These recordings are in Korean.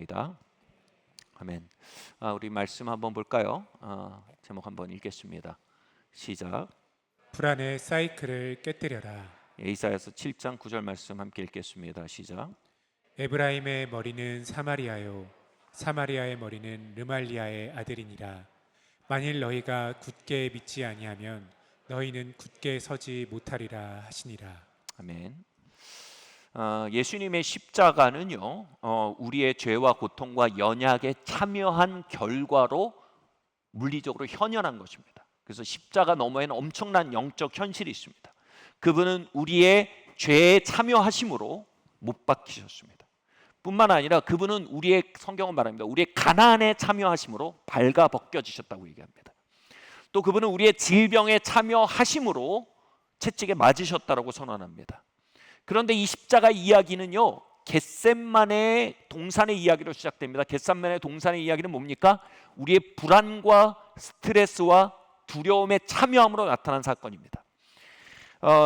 기도합니다. 아멘. 우리 말씀 한번 볼까요? 제목 한번 읽겠습니다. 시작. 불안의 사이클을 깨뜨려라. 이사야서 7장 9절 말씀 함께 읽겠습니다. 시작. 에브라임의 머리는 사마리아요, 사마리아의 머리는 르말리아의 아들이니라. 만일 너희가 굳게 믿지 아니하면 너희는 굳게 서지 못하리라 하시니라. 아멘. 예수님의 십자가는요, 우리의 죄와 고통과 연약에 참여한 결과로 물리적으로 현현한 것입니다. 그래서 십자가 너머에는 엄청난 영적 현실이 있습니다. 그분은 우리의 죄에 참여하심으로 못 박히셨습니다. 뿐만 아니라 그분은 우리의, 성경은 말합니다, 우리의 가난에 참여하심으로 발가 벗겨지셨다고 얘기합니다. 또 그분은 우리의 질병에 참여하심으로 채찍에 맞으셨다고 선언합니다. 그런데 이 십자가 이야기는요, 겟셋마네 동산의 이야기로 시작됩니다. 겟셋마네 동산의 이야기는 뭡니까? 우리의 불안과 스트레스와 두려움에 참여함으로 나타난 사건입니다.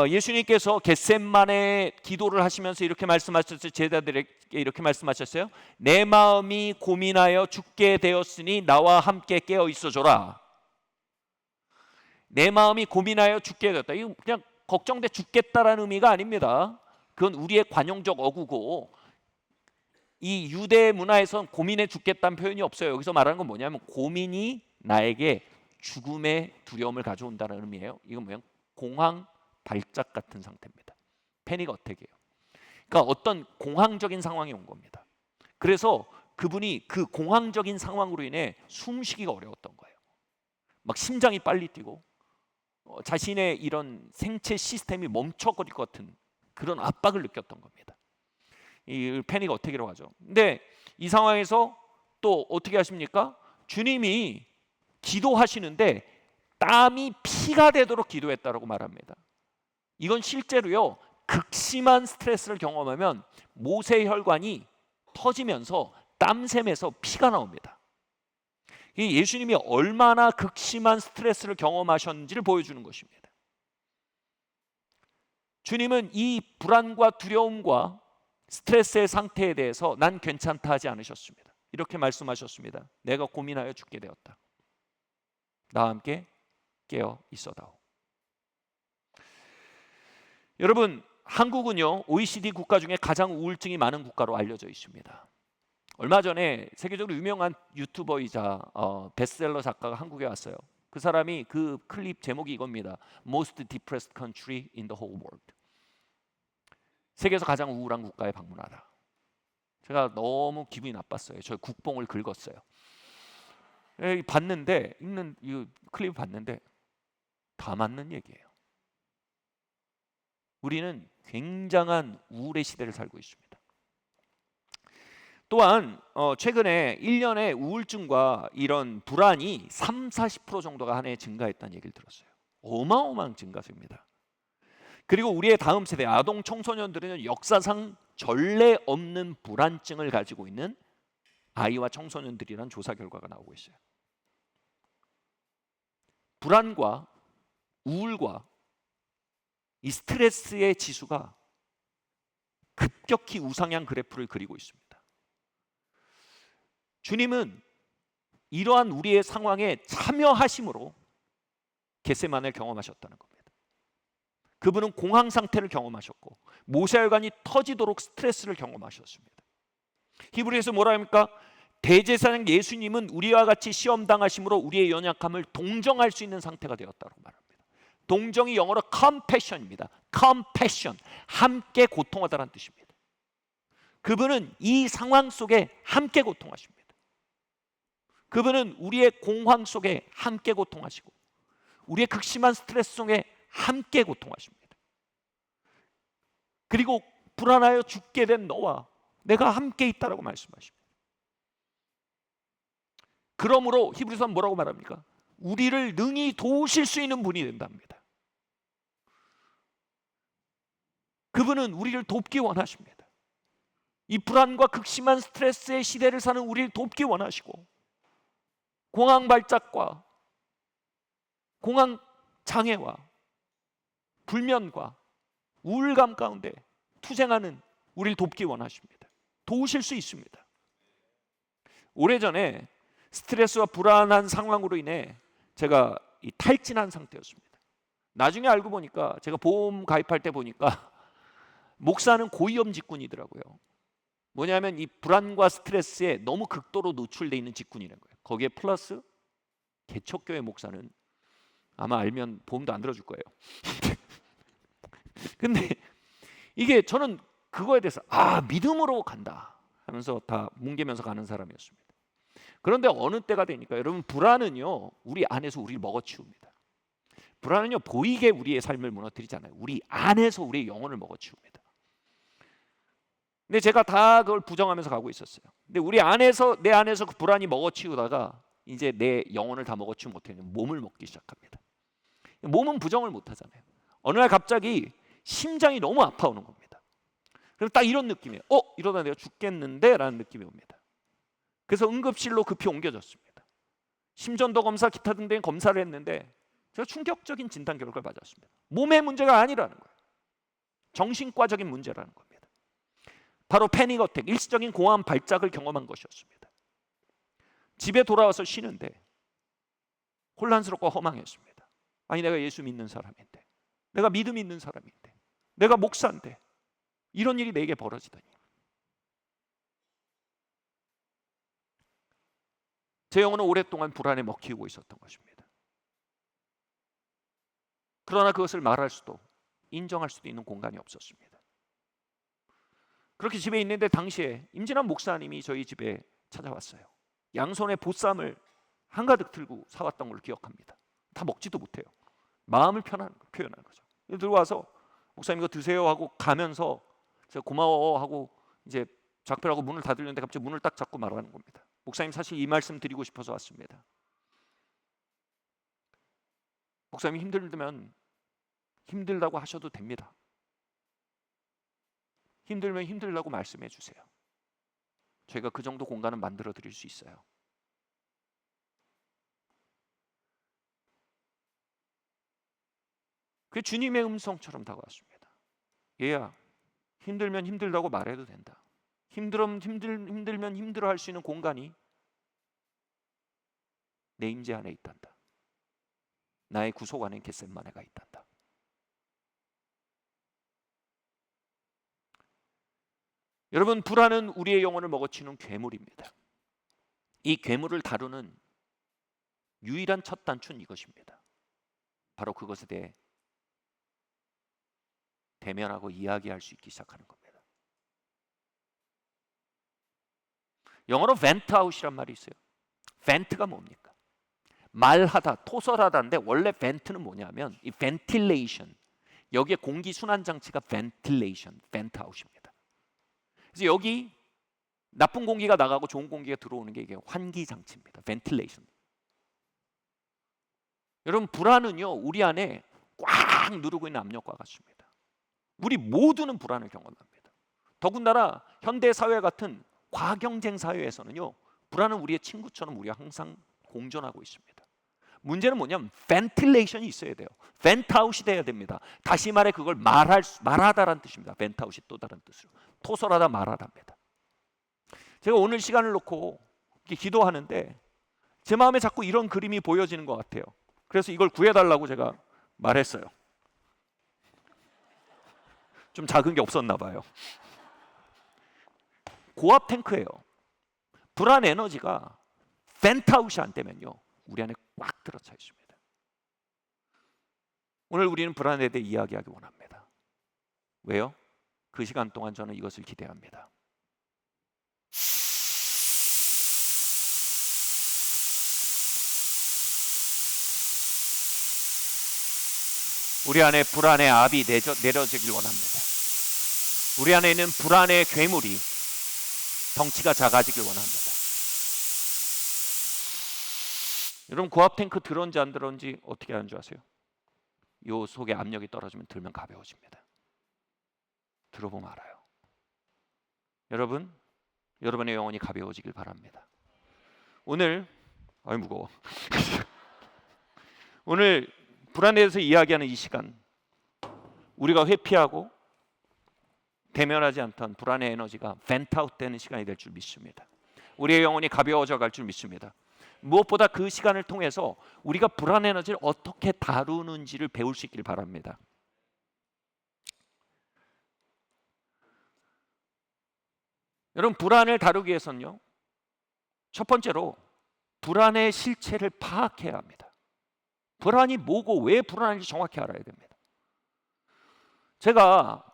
예수님께서 겟셋마네 기도를 하시면서 이렇게 말씀하셨어요. 제자들에게 이렇게 말씀하셨어요. 내 마음이 고민하여 죽게 되었으니 나와 함께 깨어 있어줘라. 내 마음이 고민하여 죽게 되었다. 이거 그냥 걱정돼 죽겠다라는 의미가 아닙니다. 그건 우리의 관용적 어구고, 이 유대 문화에선 고민해 죽겠다는 표현이 없어요. 여기서 말하는 건 뭐냐면 고민이 나에게 죽음의 두려움을 가져온다는 의미예요. 이건 뭐예요? 공황 발작 같은 상태입니다. 패닉 어택이에요. 그러니까 어떤 공황적인 상황이 온 겁니다. 그래서 그분이 그 공황적인 상황으로 인해 숨쉬기가 어려웠던 거예요. 막 심장이 빨리 뛰고 자신의 이런 생체 시스템이 멈춰버릴 것 같은 그런 압박을 느꼈던 겁니다. 이 패닉 어택이라고 하죠. 근데 이 상황에서 또 어떻게 하십니까? 주님이 기도하시는데 땀이 피가 되도록 기도했다라고 말합니다. 이건 실제로요, 극심한 스트레스를 경험하면 모세혈관이 터지면서 땀샘에서 피가 나옵니다. 이 예수님이 얼마나 극심한 스트레스를 경험하셨는지를 보여주는 것입니다. 주님은 이 불안과 두려움과 스트레스의 상태에 대해서 난 괜찮다 하지 않으셨습니다. 이렇게 말씀하셨습니다. 내가 고민하여 죽게 되었다. 나와 함께 깨어 있어다오. 여러분, 한국은요, OECD 국가 중에 가장 우울증이 많은 국가로 알려져 있습니다. 얼마 전에 세계적으로 유명한 유튜버이자 베스트셀러 작가가 한국에 왔어요. 그 사람이 그 클립 제목이 이겁니다. Most depressed country in the whole world. 세계에서 가장 우울한 국가에 방문하라. 제가 너무 기분이 나빴어요. 저 국뽕을 긁었어요. 봤는데, 읽는 이 클립 봤는데 다 맞는 얘기예요. 우리는 굉장한 우울의 시대를 살고 있습니다. 또한 최근에 1년에 우울증과 이런 불안이 30-40% 정도가 한 해에 증가했다는 얘기를 들었어요. 어마어마한 증가세입니다. 그리고 우리의 다음 세대 아동 청소년들은 역사상 전례 없는 불안증을 가지고 있는 아이와 청소년들이라는 조사 결과가 나오고 있어요. 불안과 우울과 이 스트레스의 지수가 급격히 우상향 그래프를 그리고 있습니다. 주님은 이러한 우리의 상황에 참여하심으로 겟세마네를 경험하셨다는 겁니다. 그분은 공황 상태를 경험하셨고 모세혈관이 터지도록 스트레스를 경험하셨습니다. 히브리에서 뭐라 합니까? 대제사장 예수님은 우리와 같이 시험 당하심으로 우리의 연약함을 동정할 수 있는 상태가 되었다고 말합니다. 동정이 영어로 compassion입니다. compassion, 함께 고통하다라는 뜻입니다. 그분은 이 상황 속에 함께 고통하십니다. 그분은 우리의 공황 속에 함께 고통하시고 우리의 극심한 스트레스 속에 함께 고통하십니다. 그리고 불안하여 죽게 된 너와 내가 함께 있다라고 말씀하십니다. 그러므로 히브리서는 뭐라고 말합니까? 우리를 능히 도우실 수 있는 분이 된답니다. 그분은 우리를 돕기 원하십니다. 이 불안과 극심한 스트레스의 시대를 사는 우리를 돕기 원하시고 공황 발작과 공황 장애와 불면과 우울감 가운데 투쟁하는 우리를 돕기 원하십니다. 도우실 수 있습니다. 오래전에 스트레스와 불안한 상황으로 인해 제가 탈진한 상태였습니다. 나중에 알고 보니까 제가 보험 가입할 때 보니까 목사는 고위험 직군이더라고요. 뭐냐면 이 불안과 스트레스에 너무 극도로 노출되어 있는 직군이라는 거예요. 거기에 플러스 개척교회 목사는 아마 알면 보험도 안 들어줄 거예요. 근데 이게 저는 그거에 대해서 믿음으로 간다 하면서 다 뭉개면서 가는 사람이었습니다. 그런데 어느 때가 되니까 여러분, 불안은요 우리 안에서 우리를 먹어치웁니다. 불안은요 보이게 우리의 삶을 무너뜨리잖아요. 우리 안에서 우리의 영혼을 먹어치웁니다. 근데 제가 다 그걸 부정하면서 가고 있었어요. 근데 내 안에서 그 불안이 먹어치우다가 이제 내 영혼을 다 먹어치우지 못하는 몸을 먹기 시작합니다. 몸은 부정을 못하잖아요. 어느 날 갑자기 심장이 너무 아파오는 겁니다. 그럼 딱 이런 느낌이에요. 이러다 내가 죽겠는데 라는 느낌이 옵니다. 그래서 응급실로 급히 옮겨졌습니다. 심전도 검사, 기타 등등 검사를 했는데 제가 충격적인 진단 결과를 받았습니다. 몸의 문제가 아니라는 거예요. 정신과적인 문제라는 겁니다. 바로 패닉 어택, 일시적인 공허한 발작을 경험한 것이었습니다. 집에 돌아와서 쉬는데 혼란스럽고 허망했습니다. 아니, 내가 예수 믿는 사람인데, 내가 믿음 있는 사람인데, 내가 목사인데 이런 일이 내게 벌어지다니. 제 영혼은 오랫동안 불안에 먹히고 있었던 것입니다. 그러나 그것을 말할 수도 인정할 수도 있는 공간이 없었습니다. 그렇게 집에 있는데 당시에 임진환 목사님이 저희 집에 찾아왔어요. 양손에 보쌈을 한가득 들고 사왔던 걸 기억합니다. 다 먹지도 못해요. 마음을 표현하는 거죠. 들어와서 목사님 이거 드세요 하고 가면서 제가 고마워 하고 이제 작별하고 문을 닫으려는데 갑자기 문을 딱 잡고 말하는 겁니다. 목사님, 사실 이 말씀 드리고 싶어서 왔습니다. 목사님 힘들면 힘들다고 하셔도 됩니다. 힘들면 힘들다고 말씀해 주세요. 저희가 그 정도 공간은 만들어 드릴 수 있어요. 그게 주님의 음성처럼 다가왔습니다. 얘야, 힘들면 힘들다고 말해도 된다. 힘들면 힘들어할 수 있는 공간이 내 임재 안에 있단다. 나의 구속 안에 겟셋마네가 있단다. 여러분, 불안은 우리의 영혼을 먹어치는 괴물입니다. 이 괴물을 다루는 유일한 첫 단추는 이것입니다. 바로 그것에 대해 대면하고 이야기할 수 있기 시작하는 겁니다. 영어로 vent out이란 말이 있어요. vent가 뭡니까? 말하다, 토설하다인데 원래 vent는 뭐냐면 이 ventilation, 여기에 공기 순환 장치가 ventilation, vent out입니다. 그래서 여기 나쁜 공기가 나가고 좋은 공기가 들어오는 게 이게 환기 장치입니다. ventilation. 여러분, 불안은요 우리 안에 꽉 누르고 있는 압력과 같습니다. 우리 모두는 불안을 경험합니다. 더군다나 현대 사회 같은 과경쟁 사회에서는요 불안은 우리의 친구처럼 우리가 항상 공존하고 있습니다. 문제는 뭐냐면 벤틸레이션이 있어야 돼요. 벤트아웃이 돼야 됩니다. 다시 말해 그걸 말하다라는 뜻입니다. 벤트아웃이 또 다른 뜻으로 토설하다, 말하다입니다. 제가 오늘 시간을 놓고 이렇게 기도하는데 제 마음에 자꾸 이런 그림이 보여지는 것 같아요. 그래서 이걸 구해달라고 제가 말했어요. 좀 작은 게 없었나 봐요. 고압 탱크예요. 불안 에너지가 벤트아웃이 안 되면요 우리 안에 꽉 들어차 있습니다. 오늘 우리는 불안에 대해 이야기하기 원합니다. 왜요? 그 시간 동안 저는 이것을 기대합니다. 우리 안에 불안의 압이 내려지길 원합니다. 우리 안에 있는 불안의 괴물이 덩치가 작아지길 원합니다. 여러분, 고압 탱크 들어온지 안 들어온지 어떻게 아는 줄 아세요? 요 속에 압력이 떨어지면 들면 가벼워집니다. 들어보면 알아요. 여러분, 여러분의 영혼이 가벼워지길 바랍니다. 오늘 무거워. 오늘 불안에 대해서 이야기하는 이 시간, 우리가 회피하고 대면하지 않던 불안의 에너지가 벤트아웃 되는 시간이 될 줄 믿습니다. 우리의 영혼이 가벼워져 갈 줄 믿습니다. 무엇보다 그 시간을 통해서 우리가 불안 에너지를 어떻게 다루는지를 배울 수 있길 바랍니다. 여러분, 불안을 다루기 위해서는요, 첫 번째로 불안의 실체를 파악해야 합니다. 불안이 뭐고 왜 불안한지 정확히 알아야 됩니다. 제가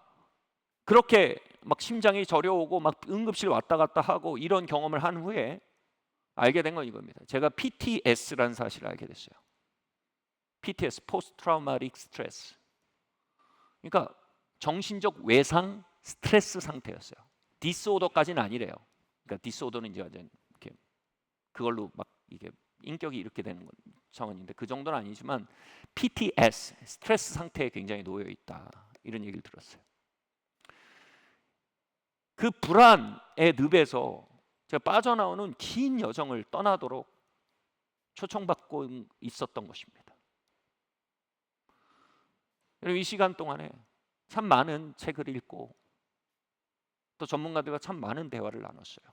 그렇게 막 심장이 저려오고 막 응급실 왔다 갔다 하고 이런 경험을 한 후에 알게 된 건 이겁니다. 제가 PTS라는 사실을 알게 됐어요. PTS, Post Traumatic Stress. 그러니까 정신적 외상 스트레스 상태였어요. 디스오더까지는 아니래요. 그러니까 디스오더는 이제 이렇게 그걸로 막 이게 인격이 이렇게 되는 건 차원인데 그 정도는 아니지만 PTS, 스트레스 상태에 굉장히 놓여 있다. 이런 얘기를 들었어요. 그 불안의 늪에서 제가 빠져나오는 긴 여정을 떠나도록 초청받고 있었던 것입니다. 여러분, 이 시간 동안에 참 많은 책을 읽고 또 전문가들과 참 많은 대화를 나눴어요.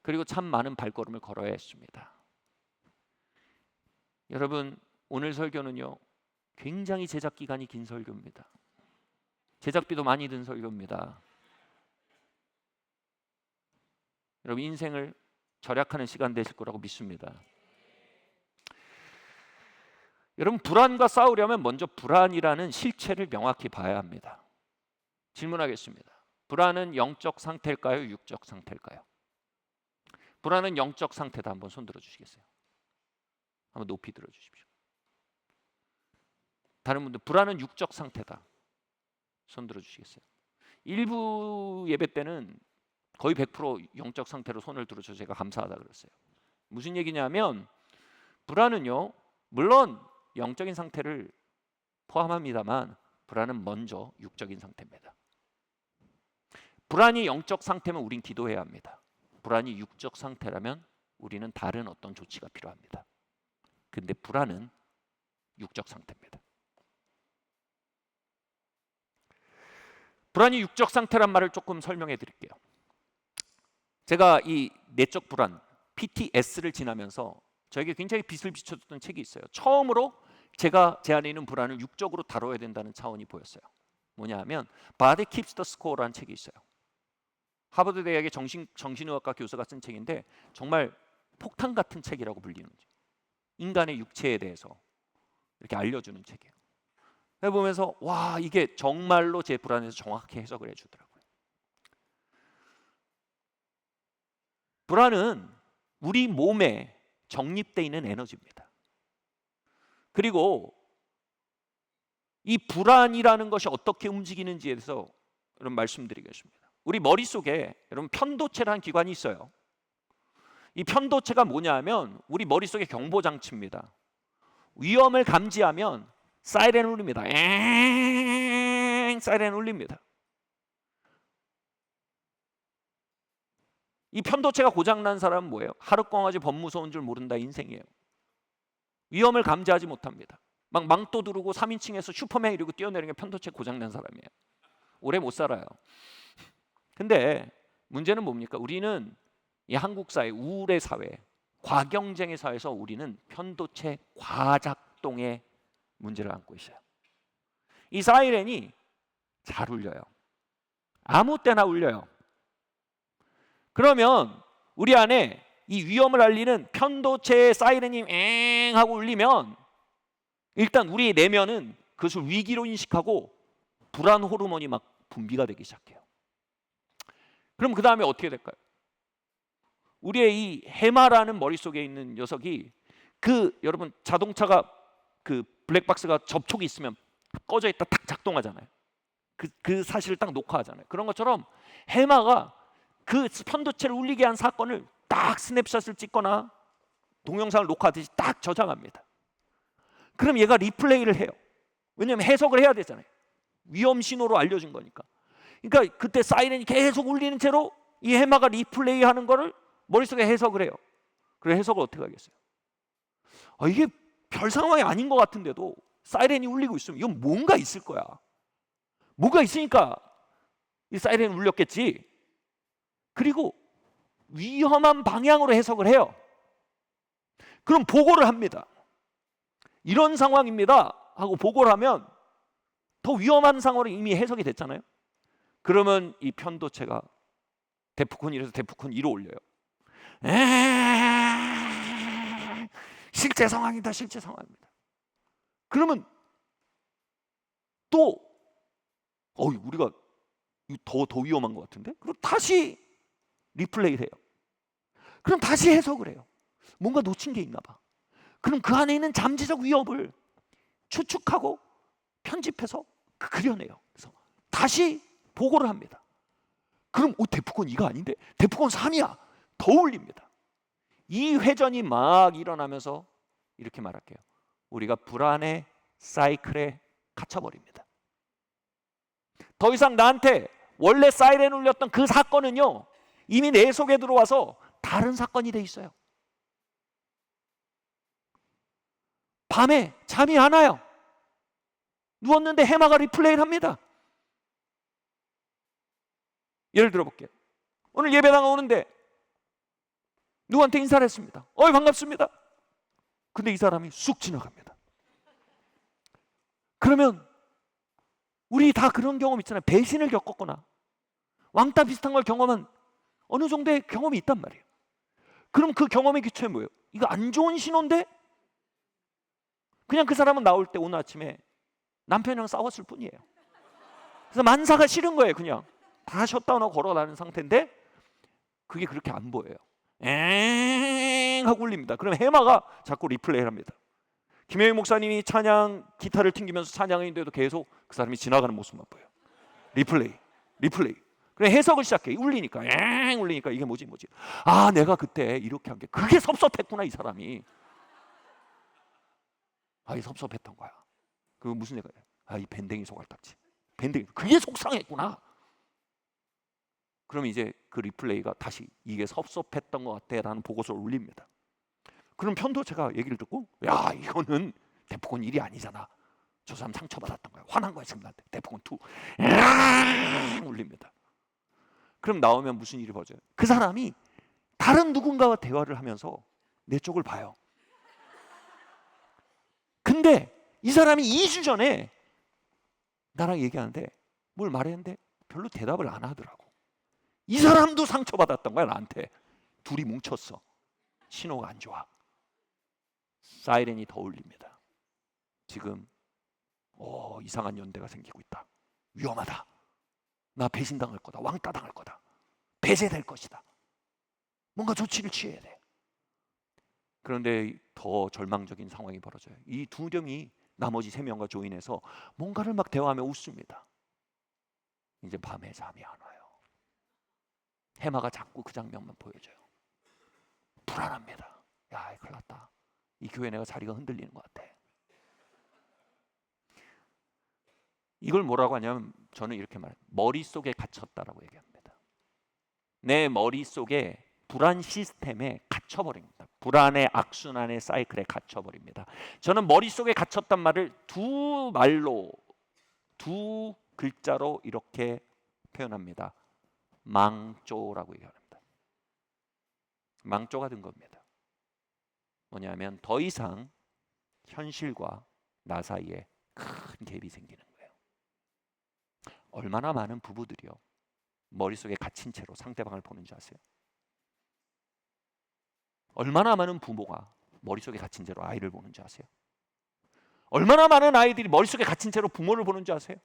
그리고 참 많은 발걸음을 걸어야 했습니다. 여러분, 오늘 설교는요, 굉장히 제작 기간이 긴 설교입니다. 제작비도 많이 든 설교입니다. 여러분, 인생을 절약하는 시간 되실 거라고 믿습니다. 여러분, 불안과 싸우려면 먼저 불안이라는 실체를 명확히 봐야 합니다. 질문하겠습니다. 불안은 영적 상태일까요? 육적 상태일까요? 불안은 영적 상태다. 한번 손 들어주시겠어요? 한번 높이 들어주십시오. 다른 분들, 불안은 육적 상태다. 손 들어주시겠어요? 일부 예배 때는 거의 100% 영적 상태로 손을 들어줘서 제가 감사하다 그랬어요. 무슨 얘기냐면 불안은요, 물론 영적인 상태를 포함합니다만 불안은 먼저 육적인 상태입니다. 불안이 영적 상태면 우린 기도해야 합니다. 불안이 육적 상태라면 우리는 다른 어떤 조치가 필요합니다. 근데 불안은 육적 상태입니다. 불안이 육적 상태란 말을 조금 설명해 드릴게요. 제가 이 내적 불안, PTS를 지나면서 저에게 굉장히 빛을 비춰줬던 책이 있어요. 처음으로 제가 제 안에 있는 불안을 육적으로 다뤄야 된다는 차원이 보였어요. 뭐냐 하면 Body Keeps the Score라는 책이 있어요. 하버드 대학의 정신의학과 교수가 쓴 책인데 정말 폭탄 같은 책이라고 불리는 거죠. 인간의 육체에 대해서 이렇게 알려주는 책이에요. 해보면서 와, 이게 정말로 제 불안에서 정확히 해석을 해주더라고요. 불안은 우리 몸에 정립되어 있는 에너지입니다. 그리고 이 불안이라는 것이 어떻게 움직이는지에 대해서 여러분 말씀드리겠습니다. 우리 머릿속에 여러분 편도체라는 기관이 있어요. 이 편도체가 뭐냐 하면 우리 머릿속의 경보장치입니다. 위험을 감지하면 사이렌 울립니다. 사이렌 울립니다. 이 편도체가 고장난 사람은 뭐예요? 하룻광아지 범 무서운 줄 모른다 인생이에요. 위험을 감지하지 못합니다. 막 망토 두르고 3인칭에서 슈퍼맨 이러고 뛰어내리는 게 편도체 고장난 사람이에요. 오래 못 살아요. 근데 문제는 뭡니까? 우리는 이 한국 사회, 우울의 사회, 과경쟁의 사회에서 우리는 편도체 과작동의 문제를 안고 있어요. 이 사이렌이 잘 울려요. 아무 때나 울려요. 그러면 우리 안에 이 위험을 알리는 편도체의 사이렌이 엥 하고 울리면 일단 우리 내면은 그것을 위기로 인식하고 불안 호르몬이 막 분비가 되기 시작해요. 그럼 그 다음에 어떻게 될까요? 우리의 이 해마라는 머릿속에 있는 녀석이 여러분 자동차가 그 블랙박스가 접촉이 있으면 꺼져 있다 딱 작동하잖아요. 그 사실을 딱 녹화하잖아요. 그런 것처럼 해마가 그 편도체를 울리게 한 사건을 딱 스냅샷을 찍거나 동영상을 녹화하듯이 딱 저장합니다. 그럼 얘가 리플레이를 해요. 왜냐하면 해석을 해야 되잖아요. 위험 신호로 알려준 거니까. 그러니까 그때 사이렌이 계속 울리는 채로 이 해마가 리플레이하는 거를 머릿속에 해석을 해요. 그래 해석을 어떻게 하겠어요? 이게 별 상황이 아닌 것 같은데도 사이렌이 울리고 있으면 이건 뭔가 있을 거야. 뭐가 있으니까 이 사이렌이 울렸겠지. 그리고 위험한 방향으로 해석을 해요. 그럼 보고를 합니다. 이런 상황입니다 하고 보고를 하면 더 위험한 상황으로 이미 해석이 됐잖아요. 그러면 이 편도체가 데프콘 1에서 데프콘 2로 올려요. 실제 상황이다, 실제 상황입니다. 그러면 또 우리가 더 위험한 것 같은데? 그럼 다시 리플레이를 해요. 그럼 다시 해석을 해요. 뭔가 놓친 게 있나 봐. 그럼 그 안에 있는 잠재적 위협을 추측하고 편집해서 그려내요. 그래서 다시 보고를 합니다. 그럼 데프콘 2가 아닌데 데프콘 3이야. 더 올립니다. 이 회전이 막 일어나면서 이렇게 말할게요. 우리가 불안의 사이클에 갇혀버립니다. 더 이상 나한테 원래 사이렌 울렸던 그 사건은요, 이미 내 속에 들어와서 다른 사건이 돼 있어요. 밤에 잠이 안 와요. 누웠는데 해마가 리플레이를 합니다. 예를 들어볼게요. 오늘 예배당 오는데 누구한테 인사를 했습니다. 반갑습니다. 근데 이 사람이 쑥 지나갑니다. 그러면 우리 다 그런 경험 있잖아요. 배신을 겪었거나 왕따 비슷한 걸 경험한 어느 정도의 경험이 있단 말이에요. 그럼 그 경험의 기초에 뭐예요? 이거 안 좋은 신호인데? 그냥 그 사람은 나올 때 오늘 아침에 남편이랑 싸웠을 뿐이에요. 그래서 만사가 싫은 거예요. 그냥 다 셧다운하고 걸어가는 상태인데 그게 그렇게 안 보여요. 엥 하고 울립니다. 그럼 해마가 자꾸 리플레이를 합니다. 김혜희 목사님이 찬양 기타를 튕기면서 찬양인데도 계속 그 사람이 지나가는 모습만 보여요. 리플레이. 그래 해석을 시작해. 울리니까 울리니까 이게 뭐지? 내가 그때 이렇게 한 게 그게 섭섭했구나 이 사람이. 이 섭섭했던 거야. 그 무슨 얘기야? 이 밴댕이 소갈딱지. 밴댕이 그게 속상했구나. 그럼 이제 그 리플레이가 다시 이게 섭섭했던 것 같아라는 보고서를 올립니다. 그럼 편도체가 얘기를 듣고 이거는 데프콘 1이 아니잖아. 저 사람 상처받았던 거야. 화난 거야 지금 나한테. 데프콘 2 울립니다. 그럼 나오면 무슨 일이 벌어져요? 그 사람이 다른 누군가와 대화를 하면서 내 쪽을 봐요. 근데 이 사람이 2주 전에 나랑 얘기하는데 뭘 말했는데 별로 대답을 안 하더라고. 이 사람도 상처받았던 거야 나한테. 둘이 뭉쳤어. 신호가 안 좋아. 사이렌이 더 울립니다. 지금 이상한 연대가 생기고 있다. 위험하다. 나 배신당할 거다. 왕따 당할 거다. 배제될 것이다. 뭔가 조치를 취해야 돼. 그런데 더 절망적인 상황이 벌어져요. 이 두 명이 나머지 3명과 조인해서 뭔가를 막 대화하며 웃습니다. 이제 밤에 잠이 안 와요. 해마가 자꾸 그 장면만 보여줘요. 불안합니다. 큰일 났다. 이 교회 내가 자리가 흔들리는 것 같아. 이걸 뭐라고 하냐면 저는 이렇게 말해요. 머릿속에 갇혔다라고 얘기합니다. 내 머릿속에 불안 시스템에 갇혀버립니다. 불안의 악순환의 사이클에 갇혀버립니다. 저는 머릿속에 갇혔단 말을 두 글자로 이렇게 표현합니다. 망조라고 얘기합니다. 망조가 된 겁니다. 뭐냐면 더 이상 현실과 나 사이에 큰 갭이 생기는 거예요. 얼마나 많은 부부들이요 머릿속에 갇힌 채로 상대방을 보는지 아세요? 얼마나 많은 부모가 머릿속에 갇힌 채로 아이를 보는지 아세요? 얼마나 많은 아이들이 머릿속에 갇힌 채로 부모를 보는지 아세요?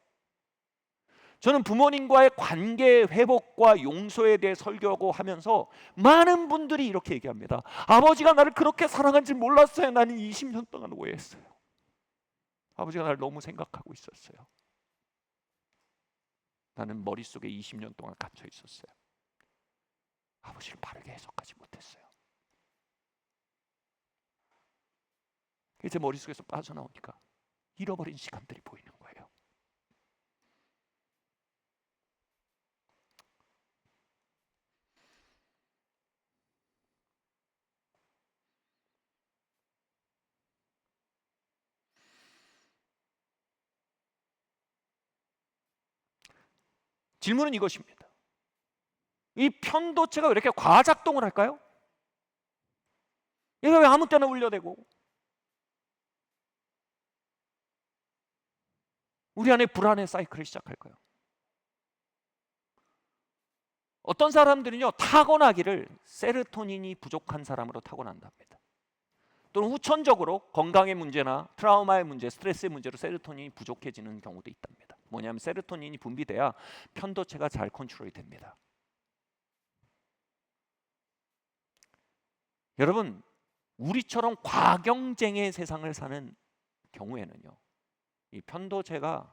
저는 부모님과의 관계 회복과 용서에 대해 설교하고 하면서 많은 분들이 이렇게 얘기합니다. 아버지가 나를 그렇게 사랑한지 몰랐어요. 나는 20년 동안 오해했어요. 아버지가 나를 너무 생각하고 있었어요. 나는 머릿속에 20년 동안 갇혀 있었어요. 아버지를 바르게 해석하지 못했어요. 제 머릿속에서 빠져나오니까 잃어버린 시간들이 보이는 거예요. 질문은 이것입니다. 이 편도체가 왜 이렇게 과작동을 할까요? 얘가 왜 아무 때나 울려대고 우리 안에 불안의 사이클을 시작할까요? 어떤 사람들은요, 타고나기를 세로토닌이 부족한 사람으로 타고난답니다. 또는 후천적으로 건강의 문제나 트라우마의 문제, 스트레스의 문제로 세로토닌이 부족해지는 경우도 있답니다. 뭐냐면 세로토닌이 분비돼야 편도체가 잘 컨트롤이 됩니다. 여러분, 우리처럼 과경쟁의 세상을 사는 경우에는요, 이 편도체가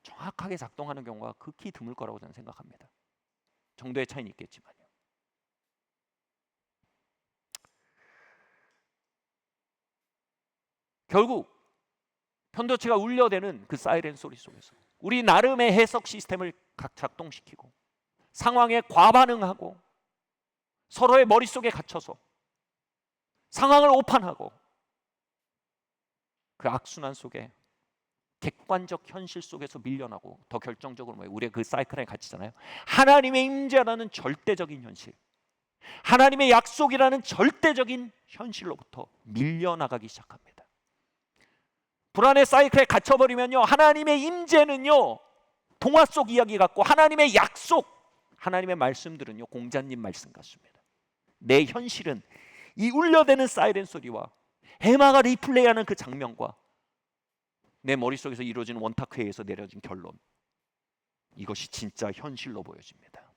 정확하게 작동하는 경우가 극히 드물 거라고 저는 생각합니다. 정도의 차이는 있겠지만요. 결국 편도체가 울려대는 그 사이렌 소리 속에서 우리 나름의 해석 시스템을 각 작동시키고 상황에 과반응하고 서로의 머릿속에 갇혀서 상황을 오판하고 그 악순환 속에 객관적 현실 속에서 밀려나고 더 결정적으로 뭐예요? 우리가 그 사이클에 갇히잖아요. 하나님의 임재라는 절대적인 현실, 하나님의 약속이라는 절대적인 현실로부터 밀려나가기 시작합니다. 불안의 사이클에 갇혀버리면요, 하나님의 임재는요 동화 속 이야기 같고 하나님의 약속, 하나님의 말씀들은요 공자님 말씀 같습니다. 내 현실은 이 울려대는 사이렌 소리와 해마가 리플레이하는 그 장면과 내 머릿속에서 이루어진 원탁회의에서 내려진 결론, 이것이 진짜 현실로 보여집니다.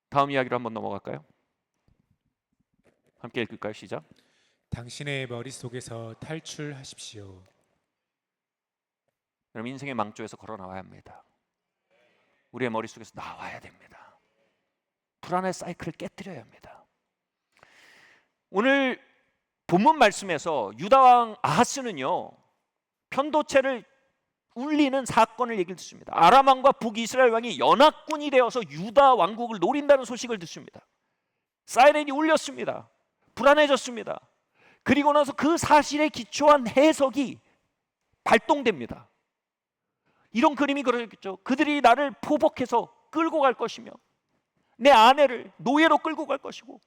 다음 이야기로 한번 넘어갈까요? 함께 읽을까요? 시작. 당신의 머릿속에서 탈출하십시오. 여러분, 인생의 망조에서 걸어 나와야 합니다. 우리의 머릿속에서 나와야 됩니다. 불안의 사이클을 깨뜨려야 합니다. 오늘 본문 말씀에서 유다 왕 아하스는요 편도체를 울리는 사건을 얘기를 듣습니다. 아람 왕과 북이스라엘 왕이 연합군이 되어서 유다 왕국을 노린다는 소식을 듣습니다. 사이렌이 울렸습니다. 불안해졌습니다. 그리고 나서 그 사실에 기초한 해석이 발동됩니다. 이런 그림이 그려졌겠죠. 그들이 나를 포복해서 끌고 갈 것이며 내 아내를 노예로 끌고 갈 것이고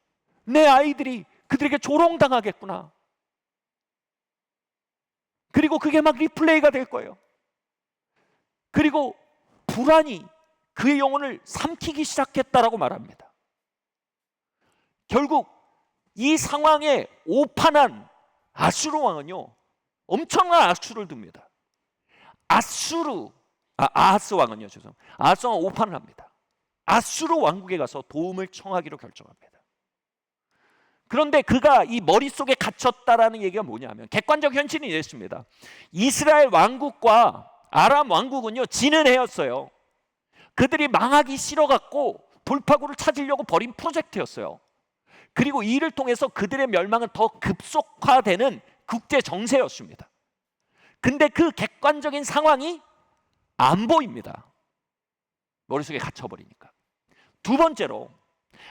내 아이들이 그들에게 조롱당하겠구나. 그리고 그게 막 리플레이가 될 거예요. 그리고 불안이 그의 영혼을 삼키기 시작했다라고 말합니다. 결국 이 상황에 오판한 아수르 왕은요 엄청난 악수를 듭니다. 아하스 왕은요 아하스 왕은 오판을 합니다. 아수르 왕국에 가서 도움을 청하기로 결정합니다. 그런데 그가 이 머릿속에 갇혔다라는 얘기가 뭐냐면 객관적 현실이 이랬습니다. 이스라엘 왕국과 아람 왕국은요 지는 해였어요. 그들이 망하기 싫어갖고 돌파구를 찾으려고 벌인 프로젝트였어요. 그리고 이를 통해서 그들의 멸망은 더 급속화되는 국제 정세였습니다. 근데 그 객관적인 상황이 안 보입니다. 머릿속에 갇혀버리니까. 두 번째로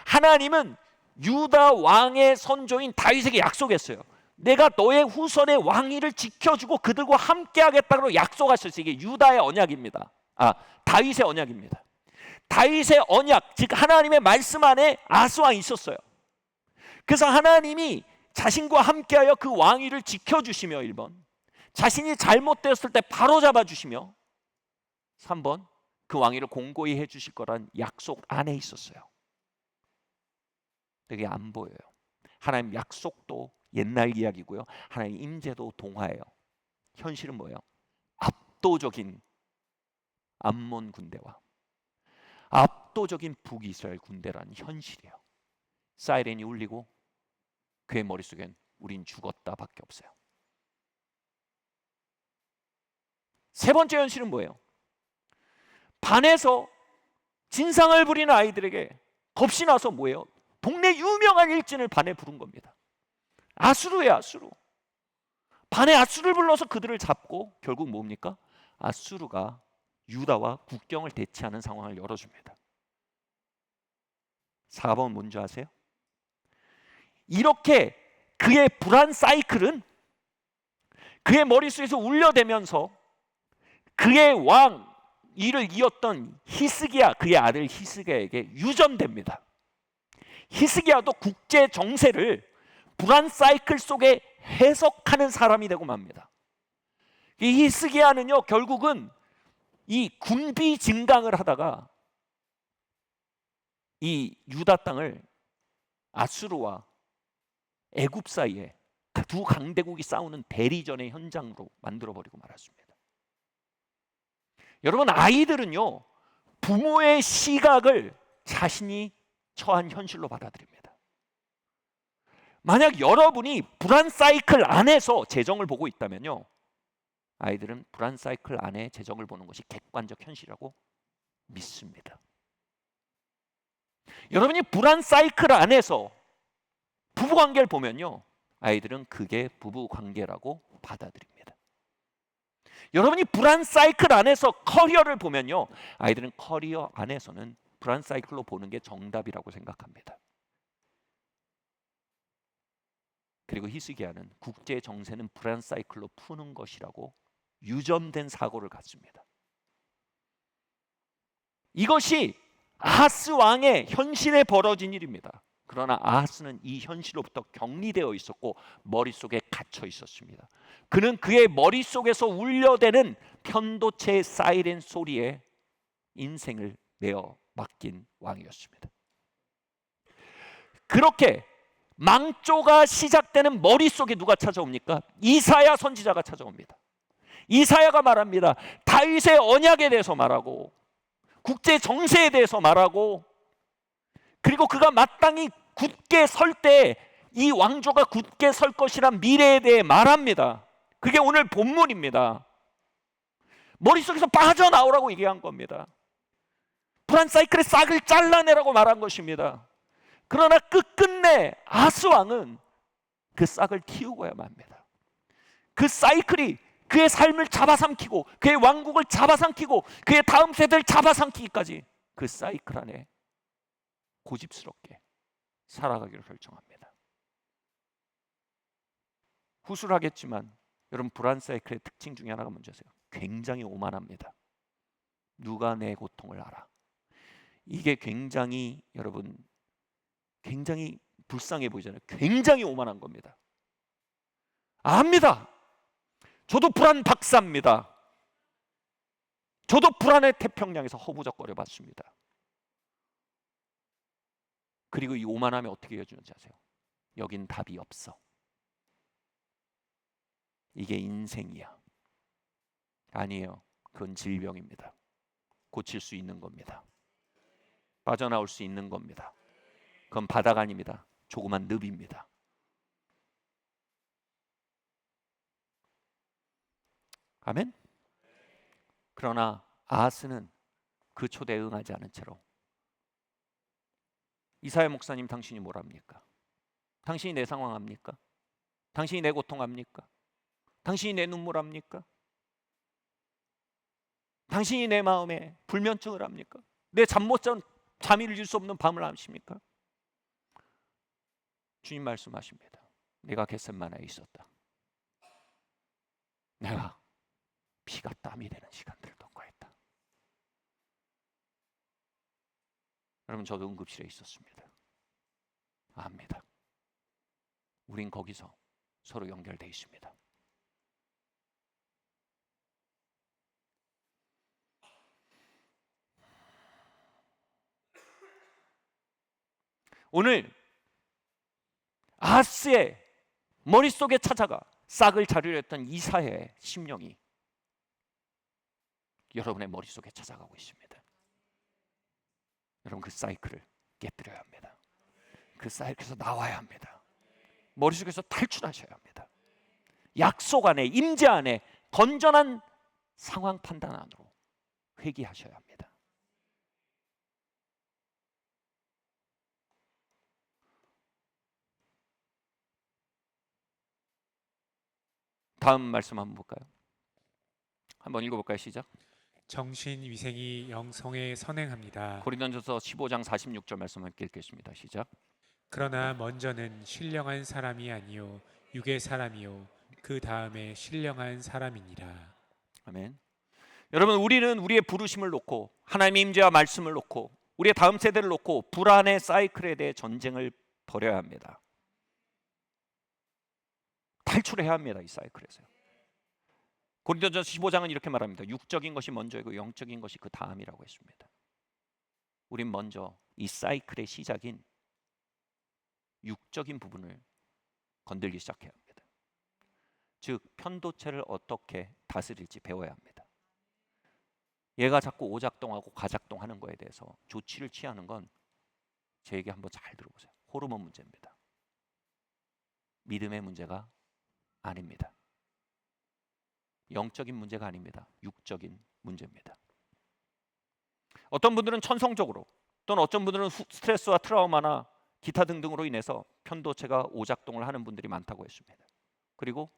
하나님은 유다 왕의 선조인 다윗에게 약속했어요. 내가 너의 후손의 왕위를 지켜주고 그들과 함께하겠다고 약속하셨어요. 이게 유다의 언약입니다. 다윗의 언약입니다. 다윗의 언약, 즉 하나님의 말씀 안에 아하스 왕이 있었어요. 그래서 하나님이 자신과 함께하여 그 왕위를 지켜주시며 1번, 자신이 잘못되었을 때 바로 잡아주시며 3번, 그 왕위를 공고히 해주실 거란 약속 안에 있었어요. 그게 안 보여요. 하나님 약속도 옛날 이야기고요. 하나님 임재도 동화예요. 현실은 뭐예요? 압도적인 암몬 군대와 압도적인 북이스라엘 군대라는 현실이에요. 사이렌이 울리고 그의 머릿속엔 우린 죽었다 밖에 없어요. 세 번째 현실은 뭐예요? 반에서 진상을 부리는 아이들에게 겁이 나서 뭐예요? 동네 유명한 일진을 반에 부른 겁니다. 아수르예요, 아수르. 반에 아수르를 불러서 그들을 잡고 결국 뭡니까? 아수르가 유다와 국경을 대치하는 상황을 열어줍니다. 4번 뭔지 아세요? 이렇게 그의 불안 사이클은 그의 머릿속에서 울려대면서 그의 왕 이를 이었던 히스기야, 그의 아들 히스기야에게 유전됩니다. 히스기야도 국제 정세를 불안 사이클 속에 해석하는 사람이 되고 맙니다. 이 히스기야는요, 결국은 이 군비 증강을 하다가 이 유다 땅을 아수르와 애굽 사이에 두 강대국이 싸우는 대리전의 현장으로 만들어버리고 말았습니다. 여러분, 아이들은요, 부모의 시각을 자신이 처한 현실로 받아들입니다. 만약 여러분이 불안 사이클 안에서 재정을 보고 있다면요, 아이들은 불안 사이클 안에 재정을 보는 것이 객관적 현실이라고 믿습니다. 여러분이 불안 사이클 안에서 부부관계를 보면요, 아이들은 그게 부부관계라고 받아들입니다. 여러분이 불안 사이클 안에서 커리어를 보면요, 아이들은 커리어 안에서는 불안 사이클로 보는 게 정답이라고 생각합니다. 그리고 히스기야는 국제 정세는 불안 사이클로 푸는 것이라고 유전된 사고를 갖습니다. 이것이 아하스 왕의 현실에 벌어진 일입니다. 그러나 아하스는 이 현실로부터 격리되어 있었고 머릿속에 갇혀 있었습니다. 그는 그의 머릿속에서 울려대는 편도체 사이렌 소리에 인생을 내어 맡긴 왕이었습니다. 그렇게 망조가 시작되는 머릿속에 누가 찾아옵니까? 이사야 선지자가 찾아옵니다. 이사야가 말합니다. 다윗의 언약에 대해서 말하고 국제 정세에 대해서 말하고, 그리고 그가 마땅히 굳게 설 때 이 왕조가 굳게 설 것이란 미래에 대해 말합니다. 그게 오늘 본문입니다. 머릿속에서 빠져나오라고 얘기한 겁니다. 불안 사이클의 싹을 잘라내라고 말한 것입니다. 그러나 끝끝내 아하스 왕은 그 싹을 틔우고야만 합니다. 그 사이클이 그의 삶을 잡아삼키고 그의 왕국을 잡아삼키고 그의 다음 세대를 잡아삼키기까지 그 사이클 안에 고집스럽게 살아가기로 결정합니다. 후술하겠지만 여러분, 불안 사이클의 특징 중에 하나가 뭔지 아세요? 굉장히 오만합니다. 누가 내 고통을 알아? 이게 굉장히, 여러분, 굉장히 불쌍해 보이잖아요. 굉장히 오만한 겁니다. 압니다. 저도 불안 박사입니다. 저도 불안의 태평양에서 허부적거려 봤습니다. 그리고 이 오만함이 어떻게 이어지는지 아세요? 여긴 답이 없어. 이게 인생이야. 아니에요. 그건 질병입니다. 고칠 수 있는 겁니다. 빠져나올 수 있는 겁니다. 그건 바다가 아닙니다. 조그만 늪입니다. 아멘? 그러나 아하스는 그 초대에 응하지 않은 채로, 이사야 목사님, 당신이 뭘 합니까? 당신이 내 상황 압니까? 당신이 내 고통 압니까? 당신이 내 눈물 압니까? 당신이 내 마음에 불면증을 압니까? 내 잠 못 잔, 잠이 이룰 수 없는 밤을 아십니까? 주님 말씀하십니다. 내가 겟셋마나에 있었다. 내가 피가 땀이 되는 시간들을 통과했다. 여러분, 저도 응급실에 있었습니다. 압니다. 우린 거기서 서로 연결되어 있습니다. 오늘 아하스의 머릿속에 찾아가 싹을 자르려 했던 이사야의 심령이 여러분의 머릿속에 찾아가고 있습니다. 여러분, 그 사이클을 깨뜨려야 합니다. 그 사이클에서 나와야 합니다. 머릿속에서 탈출하셔야 합니다. 약속 안에, 임재 안에, 건전한 상황 판단 안으로 회귀하셔야 합니다. 다음 말씀 한번 볼까요? 한번 읽어볼까요? 시작. 정신 위생이 영성에 선행합니다. 고린도전서 15장 46절 말씀 함께 읽겠습니다. 시작. 그러나 먼저는 신령한 사람이 아니요 육의 사람이요 그 다음에 신령한 사람이니라. 아멘. 여러분, 우리는 우리의 부르심을 놓고 하나님의 임재와 말씀을 놓고 우리의 다음 세대를 놓고 불안의 사이클에 대해 전쟁을 벌여야 합니다. 탈출해야 합니다. 이 사이클에서요. 고린도전서 15장은 이렇게 말합니다. 육적인 것이 먼저이고 영적인 것이 그 다음이라고 했습니다. 우린 먼저 이 사이클의 시작인 육적인 부분을 건들기 시작해야 합니다. 즉 편도체를 어떻게 다스릴지 배워야 합니다. 얘가 자꾸 오작동하고 가작동하는 거에 대해서 조치를 취하는 건 제 얘기 한번 잘 들어보세요. 호르몬 문제입니다. 믿음의 문제가 아닙니다. 영적인 문제가 아닙니다. 육적인 문제입니다. 어떤 분들은 천성적으로 또는 어떤 분들은 스트레스와 트라우마나 기타 등등으로 인해서 편도체가 오작동을 하는 분들이 많다고 했습니다. 그리고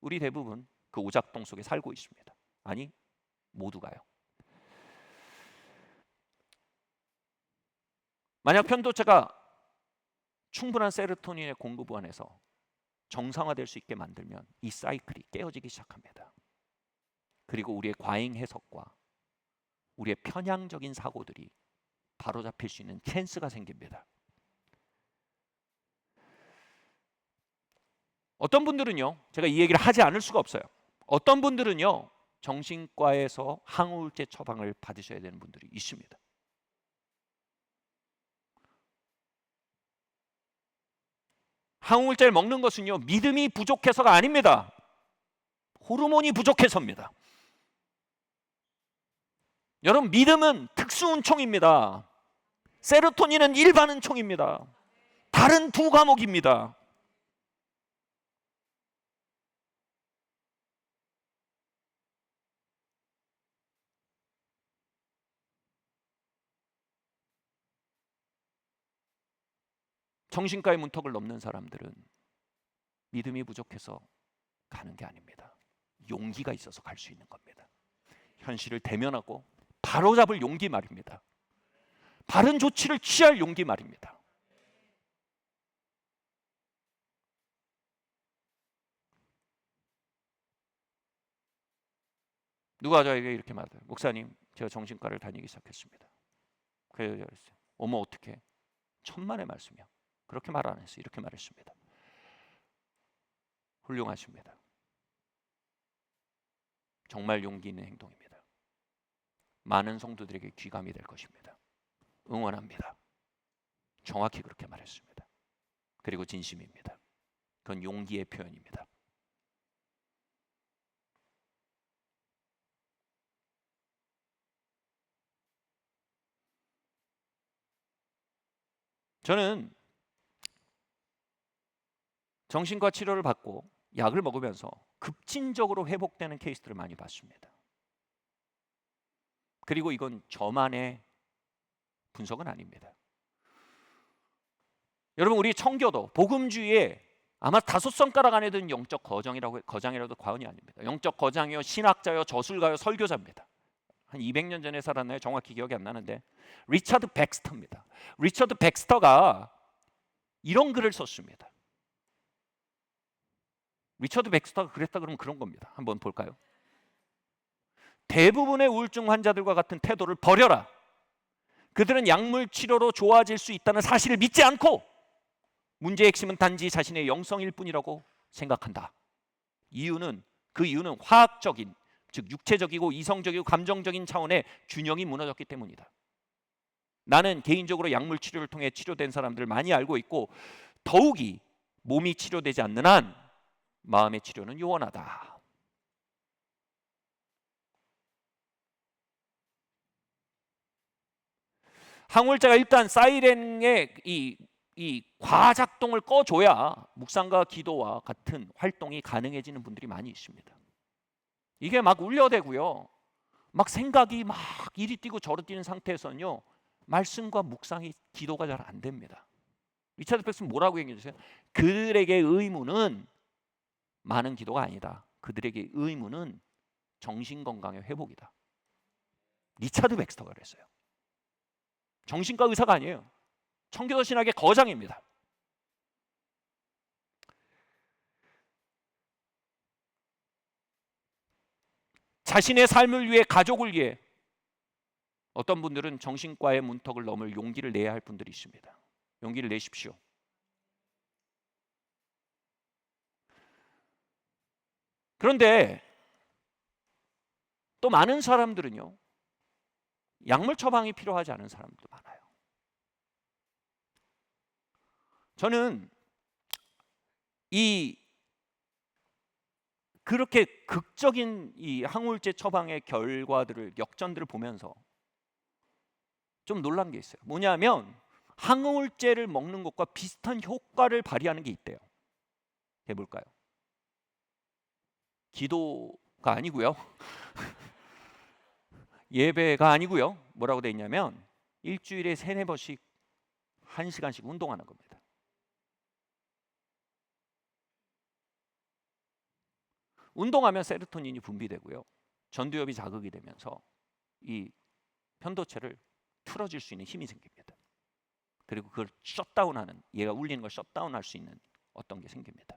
우리 대부분 그 오작동 속에 살고 있습니다. 아니, 모두가요. 만약 편도체가 충분한 세로토닌의 공급 안에서 정상화될 수 있게 만들면 이 사이클이 깨어지기 시작합니다. 그리고 우리의 과잉 해석과 우리의 편향적인 사고들이 바로잡힐 수 있는 찬스가 생깁니다. 어떤 분들은요, 제가 이 얘기를 하지 않을 수가 없어요. 어떤 분들은요, 정신과에서 항우울제 처방을 받으셔야 되는 분들이 있습니다. 항우울제를 먹는 것은요, 믿음이 부족해서가 아닙니다. 호르몬이 부족해서입니다. 여러분, 믿음은 특수운총입니다. 세로토닌은 일반 운총입니다. 다른 두 과목입니다. 정신과의 문턱을 넘는 사람들은 믿음이 부족해서 가는 게 아닙니다. 용기가 있어서 갈 수 있는 겁니다. 현실을 대면하고 바로잡을 용기 말입니다. 바른 조치를 취할 용기 말입니다. 누가 저에게 이렇게 말해요. 목사님, 제가 정신과를 다니기 시작했습니다. 그래서 어머 어떻게? 천만의 말씀이야. 그렇게 말 안 했어요. 이렇게 말했습니다. 훌륭하십니다. 정말 용기 있는 행동입니다. 많은 성도들에게 귀감이 될 것입니다. 응원합니다. 정확히 그렇게 말했습니다. 그리고 진심입니다. 그건 용기의 표현입니다. 저는 정신과 치료를 받고 약을 먹으면서 급진적으로 회복되는 케이스들을 많이 봤습니다. 그리고 이건 저만의 분석은 아닙니다. 여러분, 우리 청교도 복음주의에 아마 5손가락 안에 드는 영적 거장이라도 과언이 아닙니다. 영적 거장이요, 신학자요, 저술가요, 설교자입니다. 한 200년 전에 살았나요? 정확히 기억이 안 나는데 리처드 백스터입니다. 리처드 백스터가 이런 글을 썼습니다. 리처드 백스터가 그랬다 그러면 그런 겁니다. 한번 볼까요? 대부분의 우울증 환자들과 같은 태도를 버려라. 그들은 약물 치료로 좋아질 수 있다는 사실을 믿지 않고 문제의 핵심은 단지 자신의 영성일 뿐이라고 생각한다. 그 이유는 화학적인, 즉 육체적이고 이성적이고 감정적인 차원의 균형이 무너졌기 때문이다. 나는 개인적으로 약물 치료를 통해 치료된 사람들을 많이 알고 있고 더욱이 몸이 치료되지 않는 한 마음의 치료는 요원하다. 항우울제가 일단 사이렌의 이 과작동을 꺼줘야 묵상과 기도와 같은 활동이 가능해지는 분들이 많이 있습니다. 이게 막 울려대고요, 막 생각이 막 이리 뛰고 저리 뛰는 상태에서는요, 말씀과 묵상이 기도가 잘 안 됩니다. 리차드 백스는 뭐라고 얘기해 주세요? 그들에게 의무는 많은 기도가 아니다. 그들에게 의무는 정신건강의 회복이다. 리차드 백스터가 그랬어요. 정신과 의사가 아니에요. 청교도 신학의 거장입니다. 자신의 삶을 위해, 가족을 위해, 어떤 분들은 정신과의 문턱을 넘을 용기를 내야 할 분들이 있습니다. 용기를 내십시오. 그런데 또 많은 사람들은요, 약물 처방이 필요하지 않은 사람도 많아요. 저는 그렇게 극적인 이 항우울제 처방의 결과들을, 역전들을 보면서 좀 놀란 게 있어요. 뭐냐면 항우울제를 먹는 것과 비슷한 효과를 발휘하는 게 있대요. 그게 뭘까요? 기도가 아니고요. 예배가 아니고요. 뭐라고 돼 있냐면 일주일에 3-4번씩 1시간씩 운동하는 겁니다. 운동하면 세로토닌이 분비되고요. 전두엽이 자극이 되면서 이 편도체를 틀어질 수 있는 힘이 생깁니다. 그리고 그걸 셧다운하는, 얘가 울리는 걸 셧다운할 수 있는 어떤 게 생깁니다.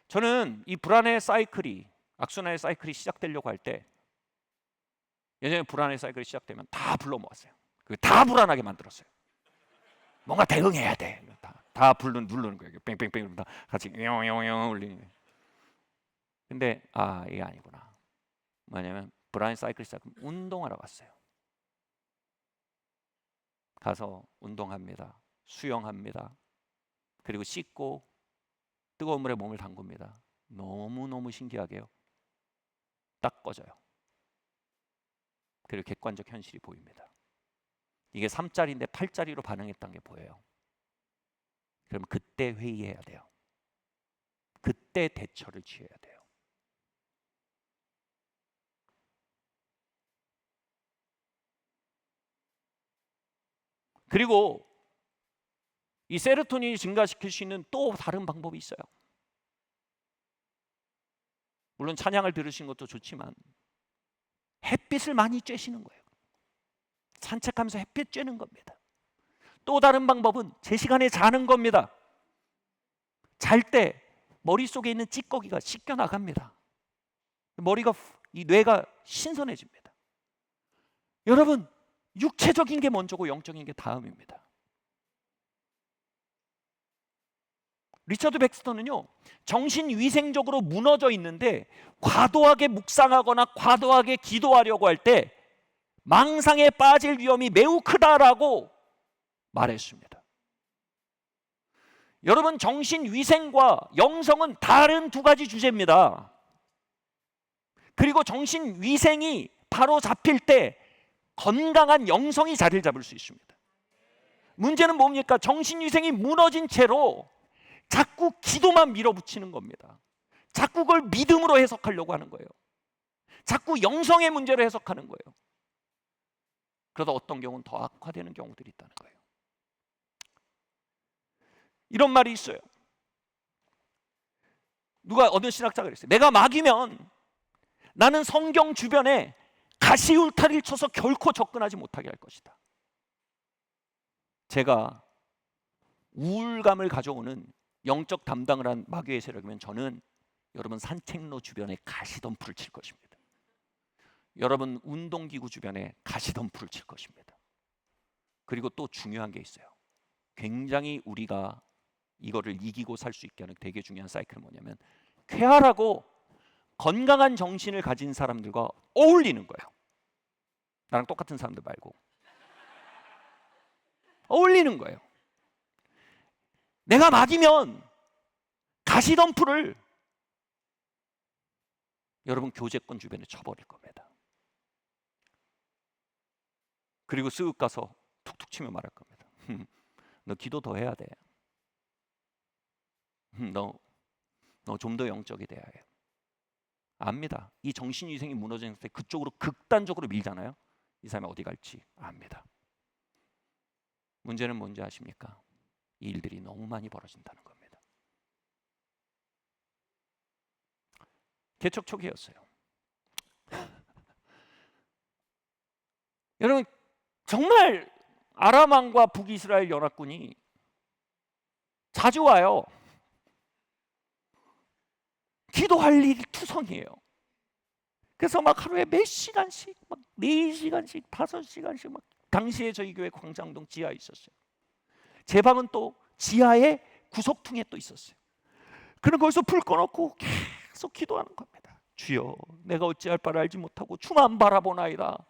저는 이 불안의 사이클이, 악순환의 사이클이 시작되려고 할 때, 예전에 불안의 사이클이 시작되면 다 불러 모았어요. 다 불안하게 만들었어요. 뭔가 대응해야 돼. 다 누르는 거예요. 뺑뺑뺑 다 같이 영영영 울리는 거예요. 근데 이게 아니구나. 뭐냐면 불안의 사이클이 시작하면 운동하러 갔어요. 가서 운동합니다. 수영합니다. 그리고 씻고 뜨거운 물에 몸을 담굽니다. 너무너무 신기하게요, 딱 꺼져요. 그리고 객관적 현실이 보입니다. 이게 3짜리인데 8짜리로 반응했다는 게 보여요. 그럼 그때 회의해야 돼요. 그때 대처를 취해야 돼요. 그리고 이 세로토닌이 증가시킬 수 있는 또 다른 방법이 있어요. 물론 찬양을 들으신 것도 좋지만 햇빛을 많이 쬐시는 거예요. 산책하면서 햇빛 쬐는 겁니다. 또 다른 방법은 제 시간에 자는 겁니다. 잘 때 머릿속에 있는 찌꺼기가 씻겨 나갑니다. 이 뇌가 신선해집니다. 여러분, 육체적인 게 먼저고 영적인 게 다음입니다. 리처드 백스터는요, 정신위생적으로 무너져 있는데 과도하게 묵상하거나 과도하게 기도하려고 할 때 망상에 빠질 위험이 매우 크다라고 말했습니다. 여러분, 정신위생과 영성은 다른 두 가지 주제입니다. 그리고 정신위생이 바로 잡힐 때 건강한 영성이 자리를 잡을 수 있습니다. 문제는 뭡니까? 정신위생이 무너진 채로 자꾸 기도만 밀어붙이는 겁니다. 자꾸 그걸 믿음으로 해석하려고 하는 거예요. 자꾸 영성의 문제로 해석하는 거예요. 그러다 어떤 경우는 더 악화되는 경우들이 있다는 거예요. 이런 말이 있어요. 누가 어느 신학자가 그랬어요. 내가 막이면 나는 성경 주변에 가시울타리를 쳐서 결코 접근하지 못하게 할 것이다. 제가 우울감을 가져오는 영적 담당을 한 마귀의 세력이면 저는 여러분 산책로 주변에 가시덤불을 칠 것입니다. 여러분 운동기구 주변에 가시덤불을 칠 것입니다. 그리고 또 중요한 게 있어요. 굉장히 우리가 이거를 이기고 살 수 있게 하는 되게 중요한 사이클은 뭐냐면 쾌활하고 건강한 정신을 가진 사람들과 어울리는 거예요. 나랑 똑같은 사람들 말고 어울리는 거예요. 내가 막이면 가시덤불을 여러분 교제권 주변에 쳐버릴 겁니다. 그리고 쓱 가서 툭툭 치며 말할 겁니다. 너 기도 더 해야 돼. 너 좀 더 영적이 돼야 해요. 압니다. 이 정신위생이 무너진 때 그쪽으로 극단적으로 밀잖아요. 이 사람이 어디 갈지 압니다. 문제는 뭔지 아십니까? 이 일들이 너무 많이 벌어진다는 겁니다. 개척 초기였어요. 여러분 정말 아람 왕과 북이스라엘 연합군이 자주 와요. 기도할 일이 투성이에요. 그래서 막 하루에 몇 시간씩 막 4시간씩 5시간씩 막 당시에 저희 교회 광장동 지하에 있었어요. 제 방은 또 지하에 구석통에 또 있었어요. 그럼 거기서 불 꺼놓고 계속 기도하는 겁니다. 주여, 내가 어찌할 바를 알지 못하고 주만 바라보나이다.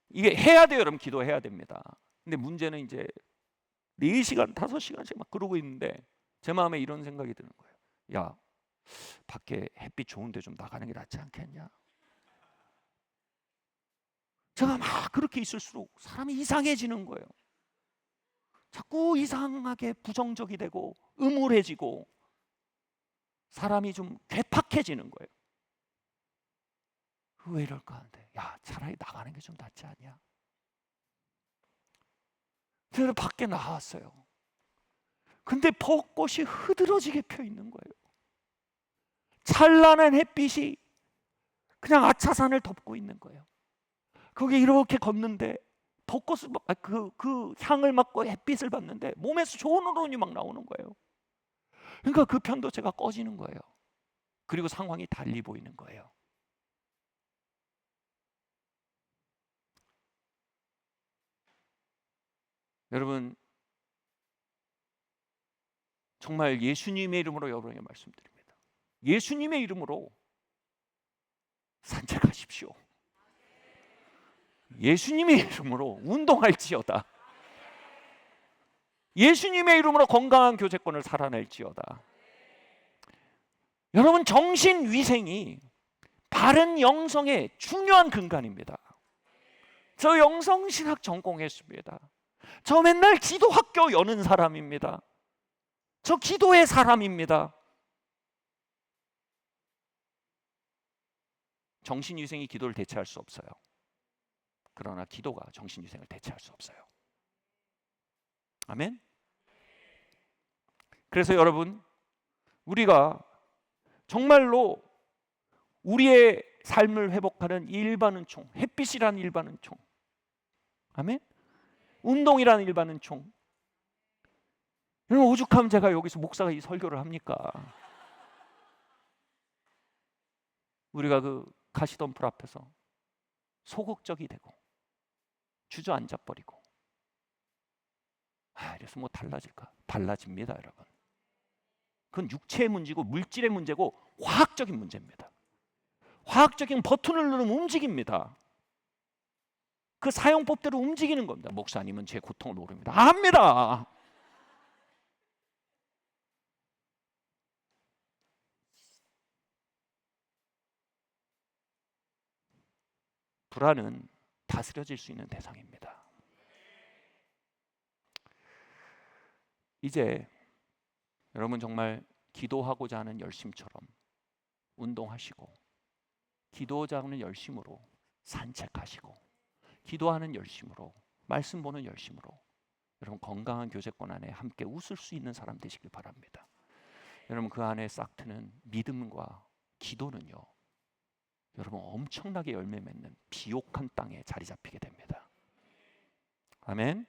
이게 해야 돼요, 여러분. 기도해야 됩니다. 근데 문제는 이제 4시간 5시간씩 막 그러고 있는데 제 마음에 이런 생각이 드는 거예요. 야, 밖에 햇빛 좋은데 좀 나가는 게 낫지 않겠냐? 제가 막 그렇게 있을수록 사람이 이상해지는 거예요. 자꾸 이상하게 부정적이 되고 음울해지고 사람이 좀 괴팍해지는 거예요. 왜 이럴까 하는데, 야, 차라리 나가는 게 좀 낫지 않냐? 그래서 밖에 나왔어요. 근데 벚꽃이 흐드러지게 펴 있는 거예요. 찬란한 햇빛이 그냥 아차산을 덮고 있는 거예요. 거기 이렇게 걷는데 벚꽃을 그 향을 맡고 햇빛을 받는데 몸에서 좋은 호르몬이 막 나오는 거예요. 그러니까 그 편도 제가 꺼지는 거예요. 그리고 상황이 달리 보이는 거예요. 여러분, 정말 예수님의 이름으로 여러분에게 말씀드립니다. 예수님의 이름으로 산책하십시오. 예수님의 이름으로 운동할지어다. 예수님의 이름으로 건강한 교제권을 살아낼지어다. 여러분, 정신위생이 바른 영성의 중요한 근간입니다. 저 영성신학 전공했습니다. 저 맨날 기도학교 여는 사람입니다. 저 기도의 사람입니다. 정신위생이 기도를 대체할 수 없어요. 그러나 기도가 정신위생을 대체할 수 없어요. 아멘? 그래서 여러분, 우리가 정말로 우리의 삶을 회복하는 일반은총, 햇빛이라는 일반은총, 아멘? 운동이라는 일반은총. 오죽하면 제가 여기서 목사가 이 설교를 합니까? 우리가 그 가시덤불 앞에서 소극적이 되고 주저앉아 버리고, 이래서 뭐 달라질까? 달라집니다, 여러분. 그건 육체의 문제고 물질의 문제고 화학적인 문제입니다. 화학적인 버튼을 누르면 움직입니다. 그 사용법대로 움직이는 겁니다. 목사님은 제 고통을 모릅니다. 압니다. 불안은 다스려질 수 있는 대상입니다. 이제 여러분 정말 기도하고자 하는 열심처럼 운동하시고, 기도하고자 하는 열심으로 산책하시고, 기도하는 열심으로 말씀 보는 열심으로 여러분 건강한 교제권 안에 함께 웃을 수 있는 사람 되시길 바랍니다. 여러분 그 안에 싹 트는 믿음과 기도는요, 여러분 엄청나게 열매 맺는 비옥한 땅에 자리 잡히게 됩니다. 아멘.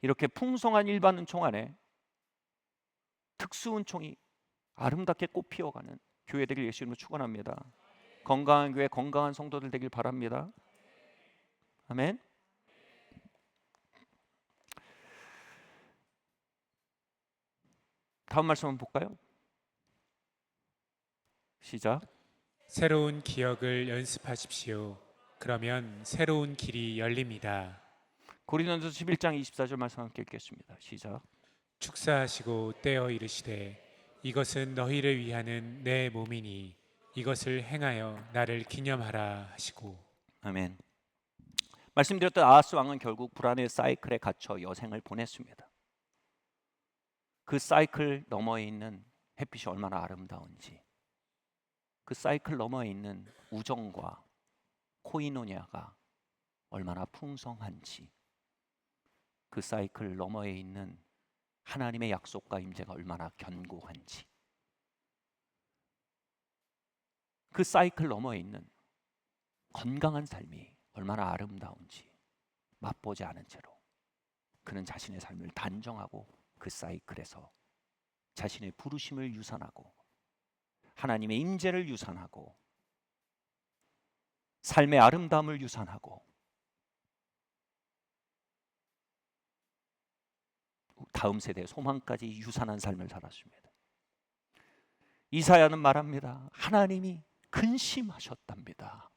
이렇게 풍성한 일반 은총 안에 특수 은총이 아름답게 꽃 피어가는 교회 되길 예수님으로 축원합니다. 건강한 교회, 건강한 성도들 되길 바랍니다. 아멘. 다음 말씀 한번 볼까요? 시작. 새로운 기억을 연습하십시오. 그러면 새로운 길이 열립니다. 고린도서 11장 24절 말씀 함께 읽겠습니다. 시작. 축사하시고 떼어 이르시되 이것은 너희를 위하는 내 몸이니 이것을 행하여 나를 기념하라 하시고. 아멘. 말씀드렸던 아하스 왕은 결국 불안의 사이클에 갇혀 여생을 보냈습니다. 그 사이클 너머에 있는 햇빛이 얼마나 아름다운지, 그 사이클 너머에 있는 우정과 코이노니아가 얼마나 풍성한지, 그 사이클 너머에 있는 하나님의 약속과 임재가 얼마나 견고한지, 그 사이클 너머에 있는 건강한 삶이 얼마나 아름다운지 맛보지 않은 채로 그는 자신의 삶을 단정하고 그 사이클에서 자신의 부르심을 유산하고 하나님의 임재를 유산하고 삶의 아름다움을 유산하고 다음 세대의 소망까지 유산한 삶을 살았습니다. 이사야는 말합니다. 하나님이 근심하셨답니다.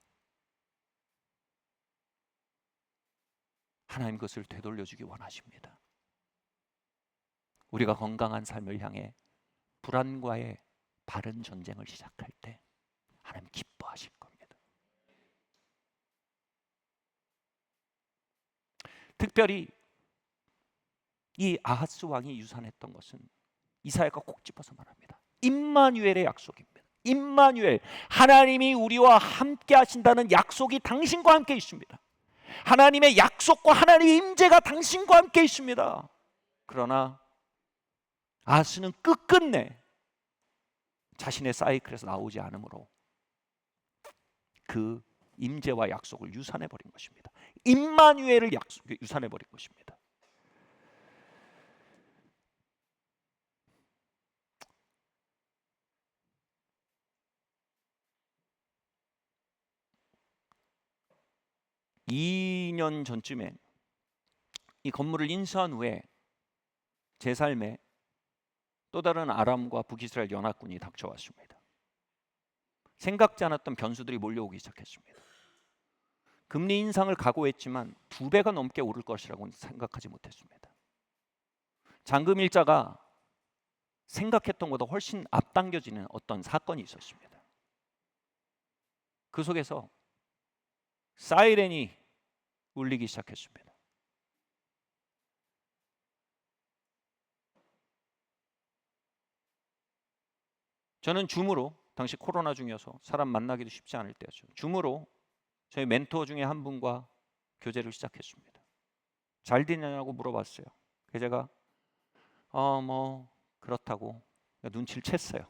하나님 그것을 되돌려주기 원하십니다. 우리가 건강한 삶을 향해 불안과의 바른 전쟁을 시작할 때 하나님 기뻐하실 겁니다. 특별히 이 아하스 왕이 유산했던 것은 이사야가 꼭 집어서 말합니다. 임마누엘의 약속입니다. 임마누엘, 하나님이 우리와 함께 하신다는 약속이 당신과 함께 있습니다. 하나님의 약속과 하나님의 임재가 당신과 함께 있습니다. 그러나 아하스는 끝끝내 자신의 사이클에서 나오지 않으므로 그 임재와 약속을 유산해 버린 것입니다. 임마누엘을 유산해 버린 것입니다. (2년) 전쯤에 이 건물을 인수한 후에 제 삶에 또 다른 아람과 북이스라엘 연합군이 닥쳐왔습니다. 생각지 않았던 변수들이 몰려오기 시작했습니다. 금리 인상을 각오했지만 2배가 넘게 오를 것이라고는 생각하지 못했습니다. 잔금 일자가 생각했던 것보다 훨씬 앞당겨지는 어떤 사건이 있었습니다. 그 속에서 사이렌이 울리기 시작했습니다. 저는 줌으로, 당시 코로나 중이어서 사람 만나기도 쉽지 않을 때였죠. 줌으로 저희 멘토 중에 한 분과 교제를 시작했습니다. 잘 되냐고 물어봤어요. 그래서 제가 뭐 그렇다고 눈치를 챘어요.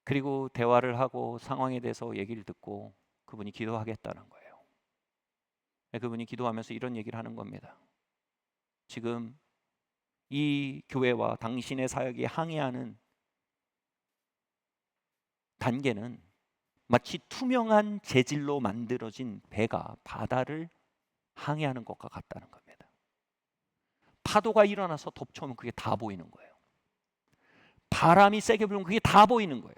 그리고 대화를 하고 상황에 대해서 얘기를 듣고 그분이 기도하겠다는 거예요. 그분이 기도하면서 이런 얘기를 하는 겁니다. 지금 이 교회와 당신의 사역이 항해하는 단계는 마치 투명한 재질로 만들어진 배가 바다를 항해하는 것과 같다는 겁니다. 파도가 일어나서 덮쳐오면 그게 다 보이는 거예요. 바람이 세게 불면 그게 다 보이는 거예요.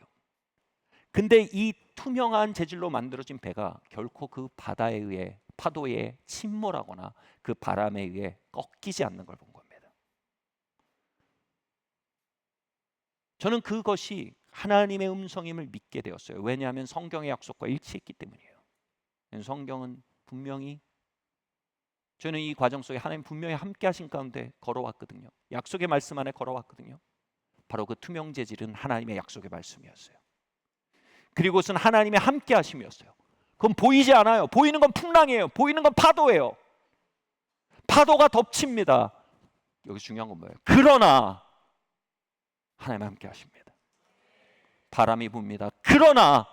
근데 이 투명한 재질로 만들어진 배가 결코 그 바다에 의해, 파도에 침몰하거나 그 바람에 의해 꺾이지 않는 걸 본 겁니다. 저는 그것이 하나님의 음성임을 믿게 되었어요. 왜냐하면 성경의 약속과 일치했기 때문이에요. 성경은 분명히, 저는 이 과정 속에 하나님 분명히 함께 하신 가운데 걸어왔거든요. 약속의 말씀 안에 걸어왔거든요. 바로 그 투명 재질은 하나님의 약속의 말씀이었어요. 그리고 그것은 하나님의 함께 하심이었어요. 그건 보이지 않아요. 보이는 건 풍랑이에요. 보이는 건 파도예요. 파도가 덮칩니다. 여기 중요한 건 뭐예요? 그러나 하나님 함께 하십니다. 바람이 붑니다. 그러나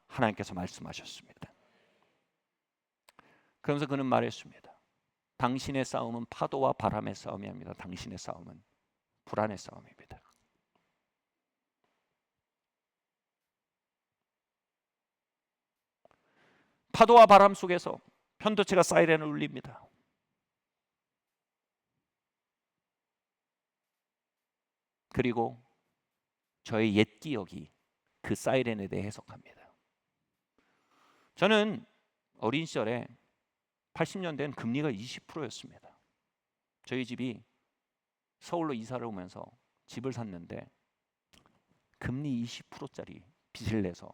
하나님께서 말씀하셨습니다. 그러면서 그는 말했습니다. 당신의 싸움은 파도와 바람의 싸움이 아닙니다. 당신의 싸움은 불안의 싸움입니다. 파도와 바람 속에서 편도체가 사이렌을 울립니다. 그리고 저의 옛 기억이 그 사이렌에 대해 해석합니다. 저는 어린 시절에 80년대엔 금리가 20%였습니다. 저희 집이 서울로 이사를 오면서 집을 샀는데 금리 20%짜리 빚을 내서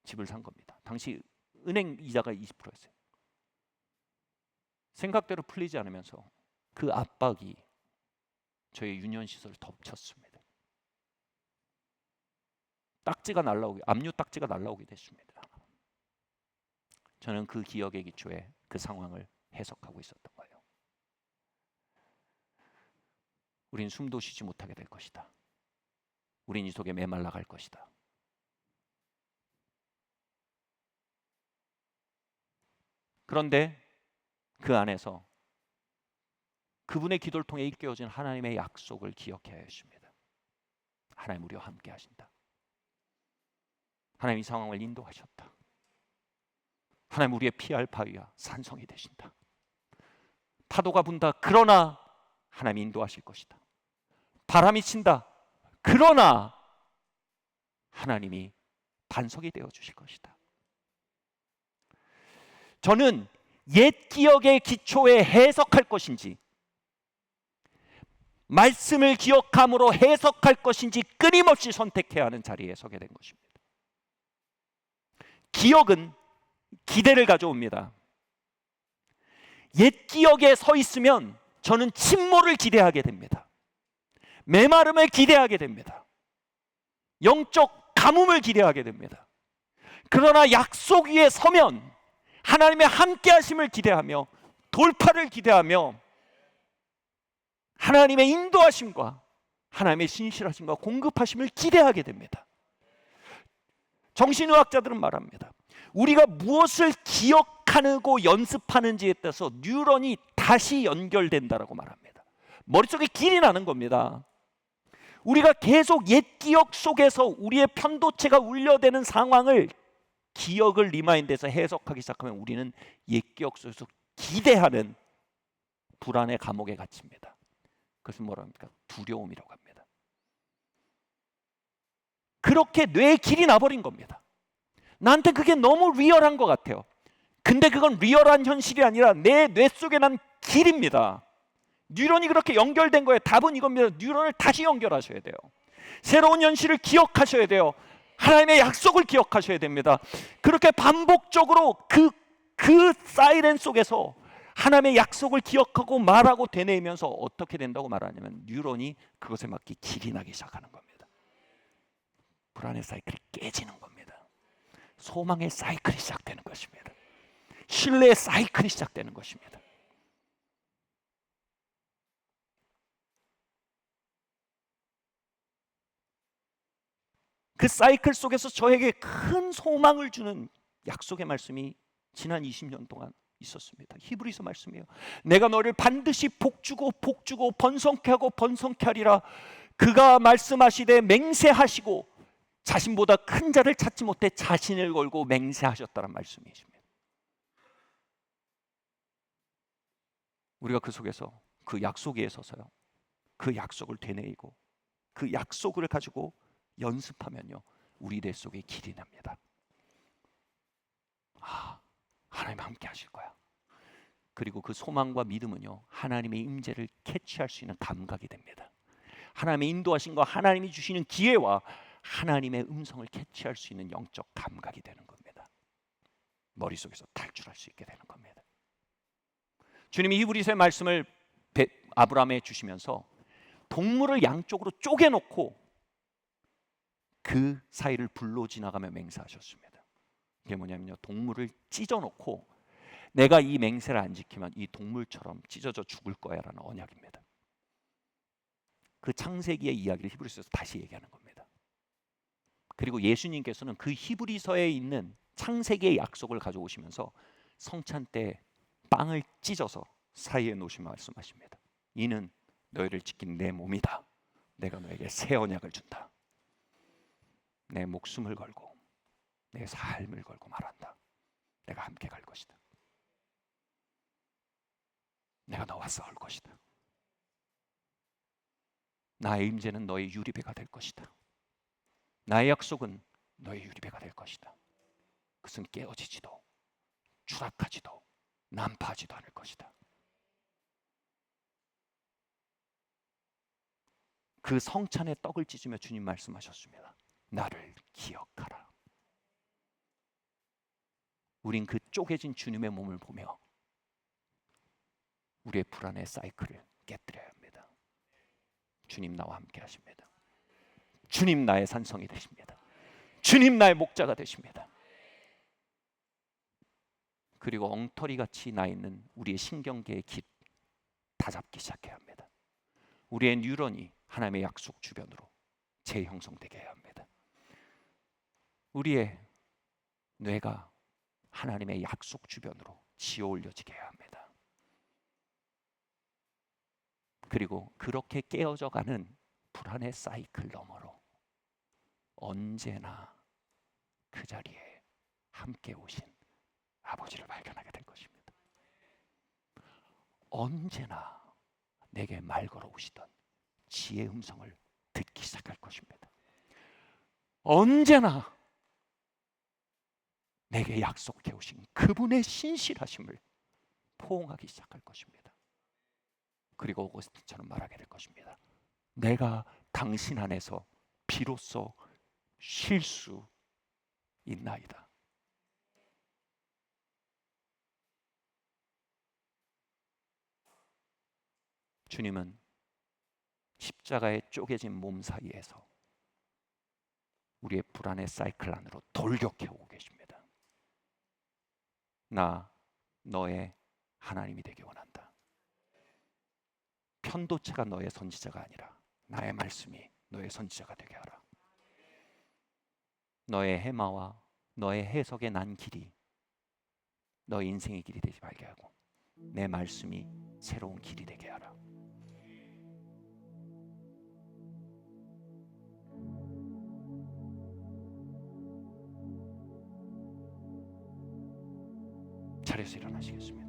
집을 산 겁니다. 당시 은행 이자가 20%였어요. 생각대로 풀리지 않으면서 그 압박이 저희 유년시설을 덮쳤습니다. 압류 딱지가 날라오게 됐습니다. 저는 그 기억의 기초에 그 상황을 해석하고 있었던 거예요. 우린 숨도 쉬지 못하게 될 것이다. 우린 이 속에 메말라 갈 것이다. 그런데 그 안에서 그분의 기도를 통해 일깨워진 하나님의 약속을 기억해야 했습니다. 하나님 우리와 함께 하신다. 하나님 이 상황을 인도하셨다. 하나님 우리의 피할 바위와 산성이 되신다. 파도가 분다. 그러나 하나님이 인도하실 것이다. 바람이 친다. 그러나 하나님이 반석이 되어 주실 것이다. 저는 옛 기억의 기초에 해석할 것인지 말씀을 기억함으로 해석할 것인지 끊임없이 선택해야 하는 자리에 서게 된 것입니다. 기억은 기대를 가져옵니다. 옛 기억에 서 있으면 저는 침몰을 기대하게 됩니다. 메마름을 기대하게 됩니다. 영적 가뭄을 기대하게 됩니다. 그러나 약속 위에 서면 하나님의 함께 하심을 기대하며 돌파를 기대하며 하나님의 인도하심과 하나님의 신실하심과 공급하심을 기대하게 됩니다. 정신의학자들은 말합니다. 우리가 무엇을 기억하고 연습하는지에 따라서 뉴런이 다시 연결된다라고 말합니다. 머릿속에 길이 나는 겁니다. 우리가 계속 옛 기억 속에서 우리의 편도체가 울려대는 상황을 기억을 리마인드해서 해석하기 시작하면 우리는 옛 기억 속에서 기대하는 불안의 감옥에 갇힙니다. 그것은 뭐라 합니까? 두려움이라고 합니다. 그렇게 뇌에 길이 나버린 겁니다. 나한테 그게 너무 리얼한 것 같아요. 근데 그건 리얼한 현실이 아니라 내 뇌 속에 난 길입니다. 뉴런이 그렇게 연결된 거예요. 답은 이겁니다. 뉴런을 다시 연결하셔야 돼요. 새로운 현실을 기억하셔야 돼요. 하나님의 약속을 기억하셔야 됩니다. 그렇게 반복적으로 그 사이렌 속에서 하나님의 약속을 기억하고 말하고 되뇌면서 어떻게 된다고 말하냐면 뉴런이 그것에 맞게 길이 나기 시작하는 겁니다. 불안의 사이클이 깨지는 겁니다. 소망의 사이클이 시작되는 것입니다. 신뢰의 사이클이 시작되는 것입니다. 그 사이클 속에서 저에게 큰 소망을 주는 약속의 말씀이 지난 20년 동안 있었습니다. 히브리서 말씀이에요. 내가 너를 반드시 복주고 복주고 번성케 하고 번성케 하리라. 그가 말씀하시되 맹세하시고 자신보다 큰 자를 찾지 못해 자신을 걸고 맹세하셨다는 말씀이십니다. 우리가 그 속에서 그 약속 위에 서서요. 그 약속을 되뇌이고 그 약속을 가지고 연습하면요. 우리 뇌 속에 길이 납니다. 하나님 함께 하실 거야. 그리고 그 소망과 믿음은요. 하나님의 임재를 캐치할 수 있는 감각이 됩니다. 하나님의 인도하심과 하나님이 주시는 기회와 하나님의 음성을 캐치할 수 있는 영적 감각이 되는 겁니다. 머릿속에서 탈출할 수 있게 되는 겁니다. 주님이 히브리서의 말씀을 아브라함에 주시면서 동물을 양쪽으로 쪼개놓고 그 사이를 불로 지나가며 맹세하셨습니다. 이게 뭐냐면요. 동물을 찢어놓고 내가 이 맹세를 안 지키면 이 동물처럼 찢어져 죽을 거야 라는 언약입니다. 그 창세기의 이야기를 히브리서에서 다시 얘기하는 겁니다. 그리고 예수님께서는 그 히브리서에 있는 창세기의 약속을 가져오시면서 성찬 때 빵을 찢어서 사이에 놓으시며 말씀하십니다. 이는 너희를 지킨 내 몸이다. 내가 너에게 새 언약을 준다. 내 목숨을 걸고 내 삶을 걸고 말한다. 내가 함께 갈 것이다. 내가 너와 싸울 것이다. 나의 임재는 너의 유리배가 될 것이다. 나의 약속은 너의 유리배가 될 것이다. 그것은 깨어지지도 추락하지도 난파하지도 않을 것이다. 그 성찬의 떡을 찢으며 주님 말씀하셨습니다. 나를 기억하라. 우린 그 쪼개진 주님의 몸을 보며 우리의 불안의 사이클을 깨뜨려야 합니다. 주님 나와 함께 하십니다. 주님 나의 산성이 되십니다. 주님 나의 목자가 되십니다. 그리고 엉터리같이 나 있는 우리의 신경계의 깃 다 잡기 시작해야 합니다. 우리의 뉴런이 하나님의 약속 주변으로 재형성되게 해야 합니다. 우리의 뇌가 하나님의 약속 주변으로 지어 올려지게 해야 합니다. 그리고 그렇게 깨어져 가는 불안의 사이클 너머로 언제나 그 자리에 함께 오신 아버지 언제나 내게 말 걸어오시던 지혜의 음성을 듣기 시작할 것입니다. 언제나 내게 약속해 오신 그분의 신실하심을 포옹하기 시작할 것입니다. 그리고 오거스틴처럼 말하게 될 것입니다. 내가 당신 안에서 비로소 쉴 수 있나이다. 주님은 십자가에 쪼개진 몸 사이에서 우리의 불안의 사이클 안으로 돌격해 오고 계십니다. 나 너의 하나님이 되기 원한다. 편도체가 너의 선지자가 아니라 나의 말씀이 너의 선지자가 되게 하라. 너의 해마와 너의 해석의 난 길이 너의 인생의 길이 되지 말게 하고 내 말씀이 새로운 길이 되게 하라. 자리에서 일어나시겠습니다.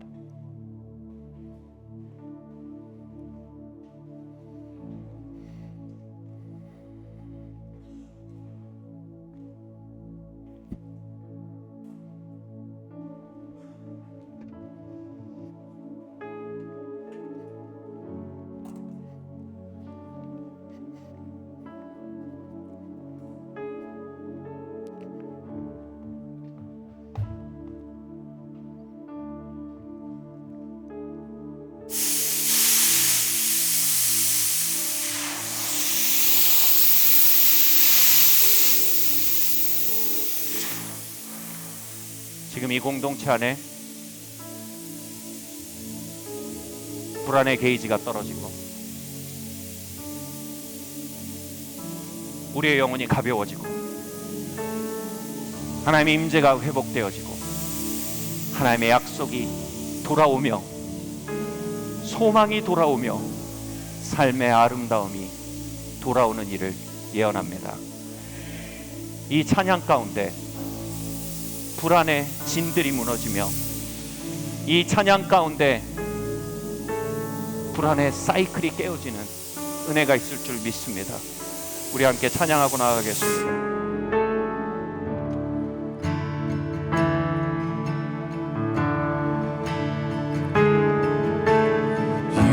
지금 이 공동체 안에 불안의 게이지가 떨어지고 우리의 영혼이 가벼워지고 하나님의 임재가 회복되어지고 하나님의 약속이 돌아오며 소망이 돌아오며 삶의 아름다움이 돌아오는 일을 예언합니다. 이 찬양 가운데 불안의 진들이 무너지며 이 찬양 가운데 불안의 사이클이 깨어지는 은혜가 있을 줄 믿습니다. 우리 함께 찬양하고 나아가겠습니다.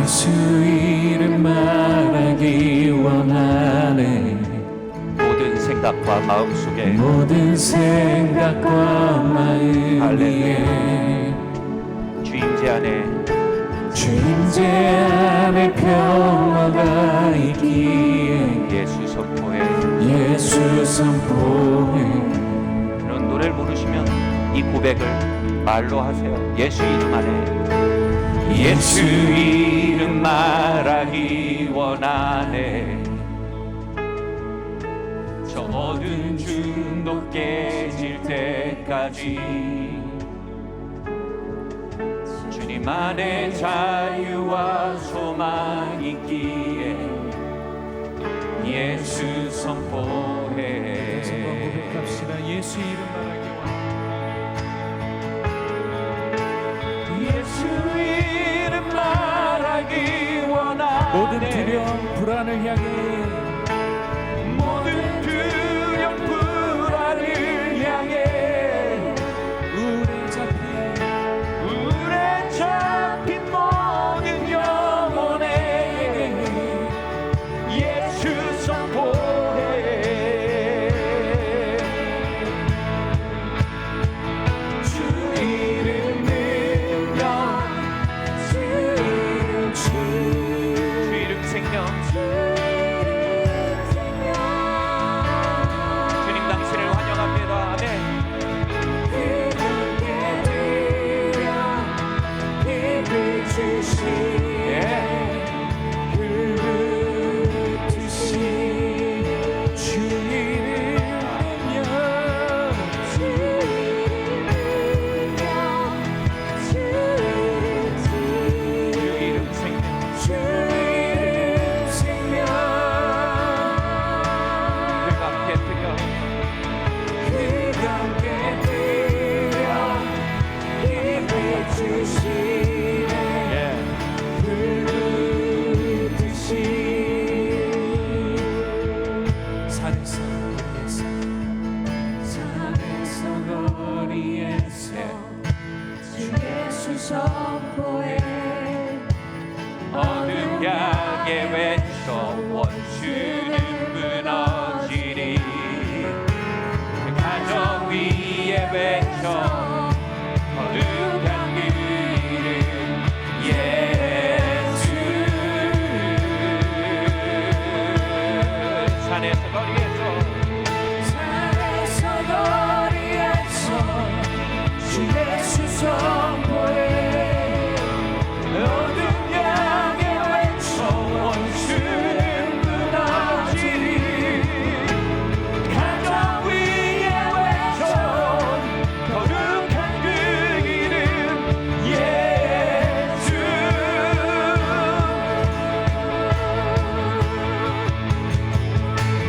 예수 이름 말하기 원하네. 생각과 마음 속에 모든 생각과 마음 위에 주 임재 안에 주 임재 안에 평화가 있기에 예수 선포해 예수 선포해. 이런 노래를 부르시면 이 고백을 말로 하세요. 예수 이름 안에 예수 이름 말하기 원하네. 저 모든 중독 깨질 때까지 주님 안에 자유와 소망 있기에 예수 선포해. 고백합시다. 예수 이름 말하기 원하네. 예수 이름 말하기 원하네. 모든 두려움 불안을 향해 선포해 어둠 향해 외쳐 원수는 무너지리 가정 위에 외쳐 거룩한 그 이름 예수 산에서 거리에서 주 예수 선포해 어둠 향해 외쳐 원수는 무너지리 가정 위에 외쳐 거룩한 그 이름 예수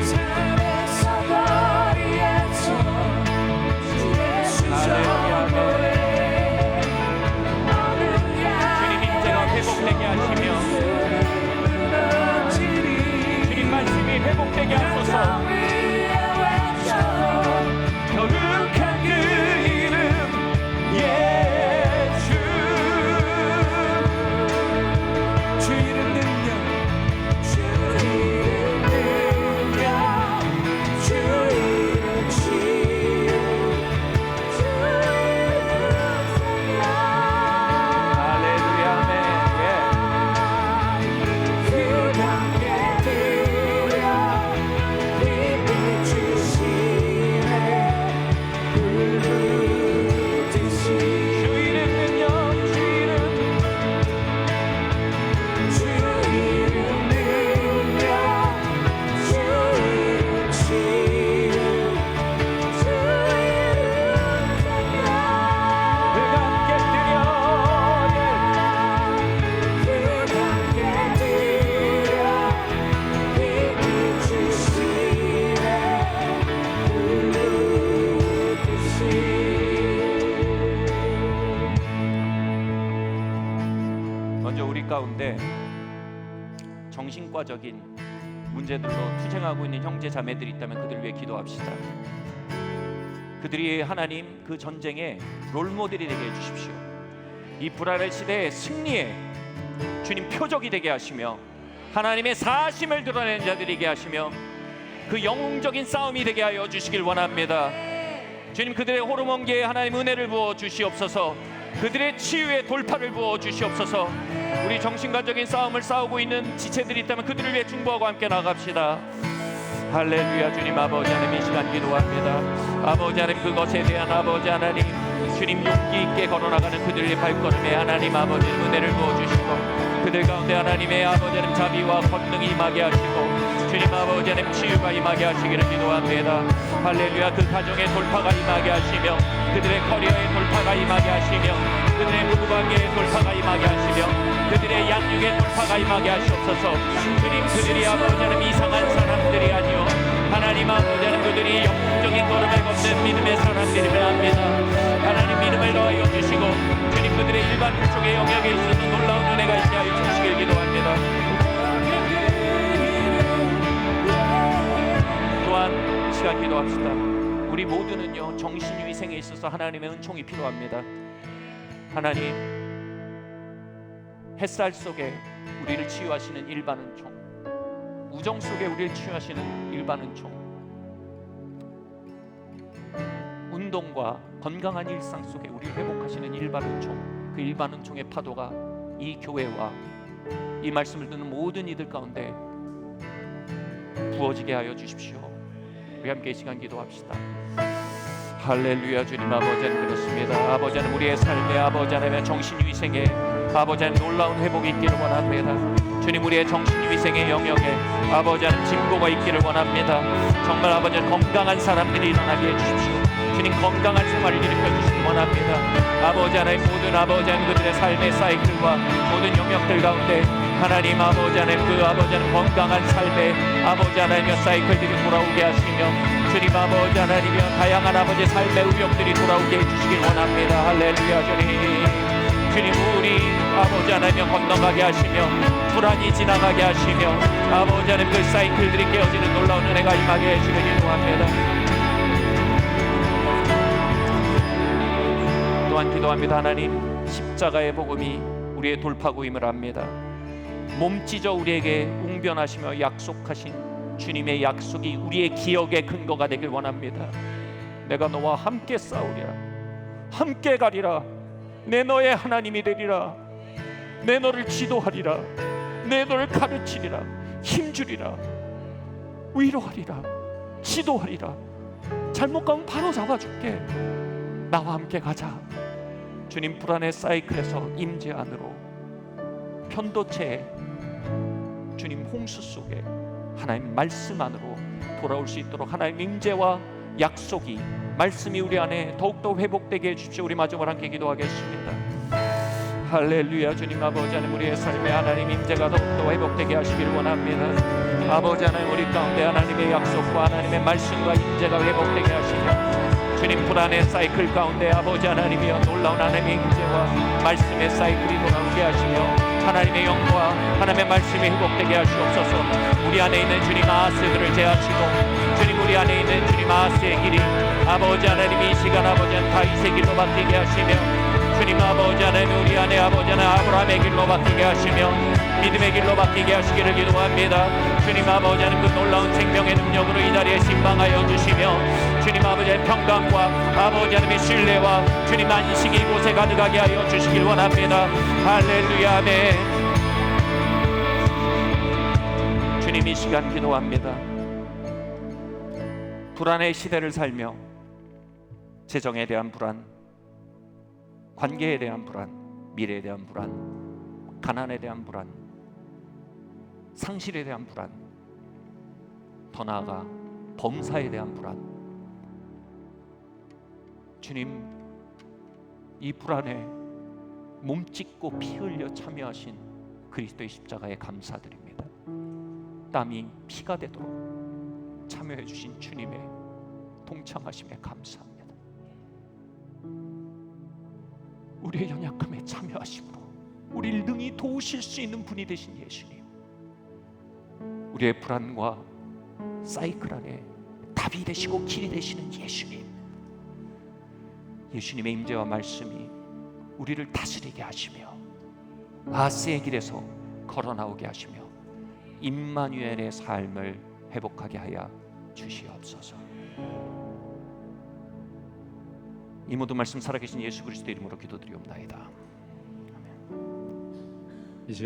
산에서 거리에서 주 예수 선포해 주님 인재가 회복되게 하시며 주님 말씀이 회복되게 하소서 거룩한 그 이름 예수 주 이름 능력 주 이름 능력 주 이름 치유 주 이름 생명 할렐루야 아멘 그 함께 드려 빛 주시네 불붙으시 주 이름 능력 주 이름 능력 주 이름 치유 주 이름 생명 그가 함께 드려 그 함께 드려 빛 주시네 먼저 우리 가운데 정신과적인 문제들로 투쟁하고 있는 형제 자매들이 있다면 그들 위해 기도합시다. 그들이 하나님 그 전쟁의 롤모델이 되게 해주십시오. 이 불안한 시대의 승리에 주님 표적이 되게 하시며 하나님의 사심을 드러내는 자들이게 하시며 그 영웅적인 싸움이 되게 하여 주시길 원합니다. 주님 그들의 호르몬계에 하나님 은혜를 부어 주시옵소서. 그들의 치유에 돌파를 부어 주시옵소서. 우리 정신과적인 싸움을 싸우고 있는 지체들이 있다면 그들을 위해 중보하고 함께 나갑시다. 할렐루야. 주님 아버지 하나님 이 시간 기도합니다. 아버지 하나님 그것에 대한 아버지 하나님 주님 용기 있게 걸어나가는 그들의 발걸음에 하나님 아버지 은혜를 부어주시고 그들 가운데 하나님의 아버지 하나님 자비와 권능이 임하게 하시고 주님 아버지 하나님 치유가 임하게 하시기를 기도합니다. 할렐루야. 그 가정의 돌파가 임하게 하시며 그들의 커리어의 돌파가 임하게 하시며 그들의 부부관계의 돌파가 임하게 하시며 그들의 양육의 돌파가 임하게 하시옵소서. 주님 그들이 아버지 하나님 이상한 사람들이 아니요 하나님 아버지 하나님 그들이 영적인 걸음을 걷는 믿음의 사람들이라 합니다. 하나님 믿음을 더하여 주시고 주님 그들의 일반 쪽의 영역에 있어서 놀라운 은혜가 있게 하여 주시길 기도합니다. 또한 이 시간 기도합시다. 우리 모두는요 정신위생에 있어서 하나님의 은총이 필요합니다. 하나님 햇살 속에 우리를 치유하시는 일반 은총, 우정 속에 우리를 치유하시는 일반 은총, 운동과 건강한 일상 속에 우리를 회복하시는 일반 은총, 그 일반 은총의 파도가 이 교회와 이 말씀을 듣는 모든 이들 가운데 부어지게 하여 주십시오. 우리 함께 이 시간 기도합시다. 할렐루야. 주님 아버지 하나님 그렇습니다. 아버지 하나님 우리의 삶에 아버지 하나님의 정신위생에 아버지 하나님 놀라운 회복이 있기를 원합니다. 주님 우리의 정신위생의 영역에 아버지 하나님 진보가 있기를 원합니다. 정말 아버지 하나님 건강한 사람들이 일어나게 해주십시오. 주님 건강한 생활을 일으켜 주시기 원합니다. 아버지 하나님 모든 아버지 하나님 그들의 삶의 사이클과 모든 영역들 가운데 하나님 아버지 하나님 그 아버지 하나님 건강한 삶의 아버지 하나님의 사이클들이 돌아오게 하시며 주님 아버지 하나님의 다양한 아버지 삶의 의욕들이 돌아오게 해주시길 원합니다. 할렐루야. 주님 우리 아버지 하나님 건너가게 하시며 불안이 지나가게 하시며 아버지 하나님 그 사이클들이 깨어지는 놀라운 은혜가 임하게 해주시길 기도합니다. 또한 또한 기도합니다. 하나님, 십자가의 복음이 우리의 돌파구임을 압니다. 몸찢어 우리에게 웅변하시며 약속하신 주님의 약속이 우리의 기억의 근거가 되길 원합니다. 내가 너와 함께 싸우리라, 함께 가리라, 내 너의 하나님이 되리라, 내 너를 지도하리라, 내 너를 가르치리라, 힘주리라, 위로하리라, 지도하리라. 잘못 가면 바로 잡아줄게. 나와 함께 가자. 주님, 불안의 사이클에서 임재 안으로, 편도체에 주님 홍수 속에 하나님 말씀 안으로 돌아올 수 있도록 하나님 임재와 약속이, 말씀이 우리 안에 더욱더 회복되게 해주십시오. 우리 마지막으로 함께 기도하겠습니다. 할렐루야. 주님 아버지 하나님, 우리의 삶에 하나님 임재가 더욱더 회복되게 하시기를 원합니다. 아버지 하나님, 우리 가운데 하나님의 약속과 하나님의 말씀과 임재가 회복되게 하시며 주님, 불안의 사이클 가운데 아버지 하나님이여 놀라운 하나님의 임재와 말씀의 사이클이 돌아오게 하시며 하나님의 영과 하나님의 말씀이 회복되게 하시옵소서. 우리 안에 있는 주님 아하스들을 제하시고 주님, 우리 안에 있는 주님 아하스의 길이 아버지 하나님 이 시간 아버지 하나님 다윗의 길로 바뀌게 하시며 주님 아버지 하나님, 우리 안에 아버지 하나님 아브라함의 길로 바뀌게 하시며 믿음의 길로 바뀌게 하시기를 기도합니다. 주님 아버지 하나님, 그 놀라운 생명의 능력으로 이 자리에 신방하여 주시며 주님 아버지 하나님 평강과 아버지 하나님의 신뢰와 주님 안식이 이곳에 가득하게 하여 주시길 원합니다. 할렐루야. 아멘. 주님, 이 시간 기도합니다. 불안의 시대를 살며 재정에 대한 불안, 관계에 대한 불안, 미래에 대한 불안, 가난에 대한 불안, 상실에 대한 불안, 더 나아가 범사에 대한 불안. 주님, 이 불안에 몸짓고 피 흘려 참여하신 그리스도의 십자가에 감사드립니다. 땀이 피가 되도록 참여해 주신 주님의 동참하심에 감사합니다. 우리의 연약함에 참여하심으로 우리를 능히 도우실 수 있는 분이 되신 예수님, 우리의 불안과 사이클 안에 답이 되시고 길이 되시는 예수님, 예수님의 임재와 말씀이 우리를 다스리게 하시며 아스의 길에서 걸어 나오게 하시며 임마누엘의 삶을 회복하게 하여 주시옵소서. 이 모든 말씀 살아계신 예수 그리스도 이름으로 기도드리옵나이다.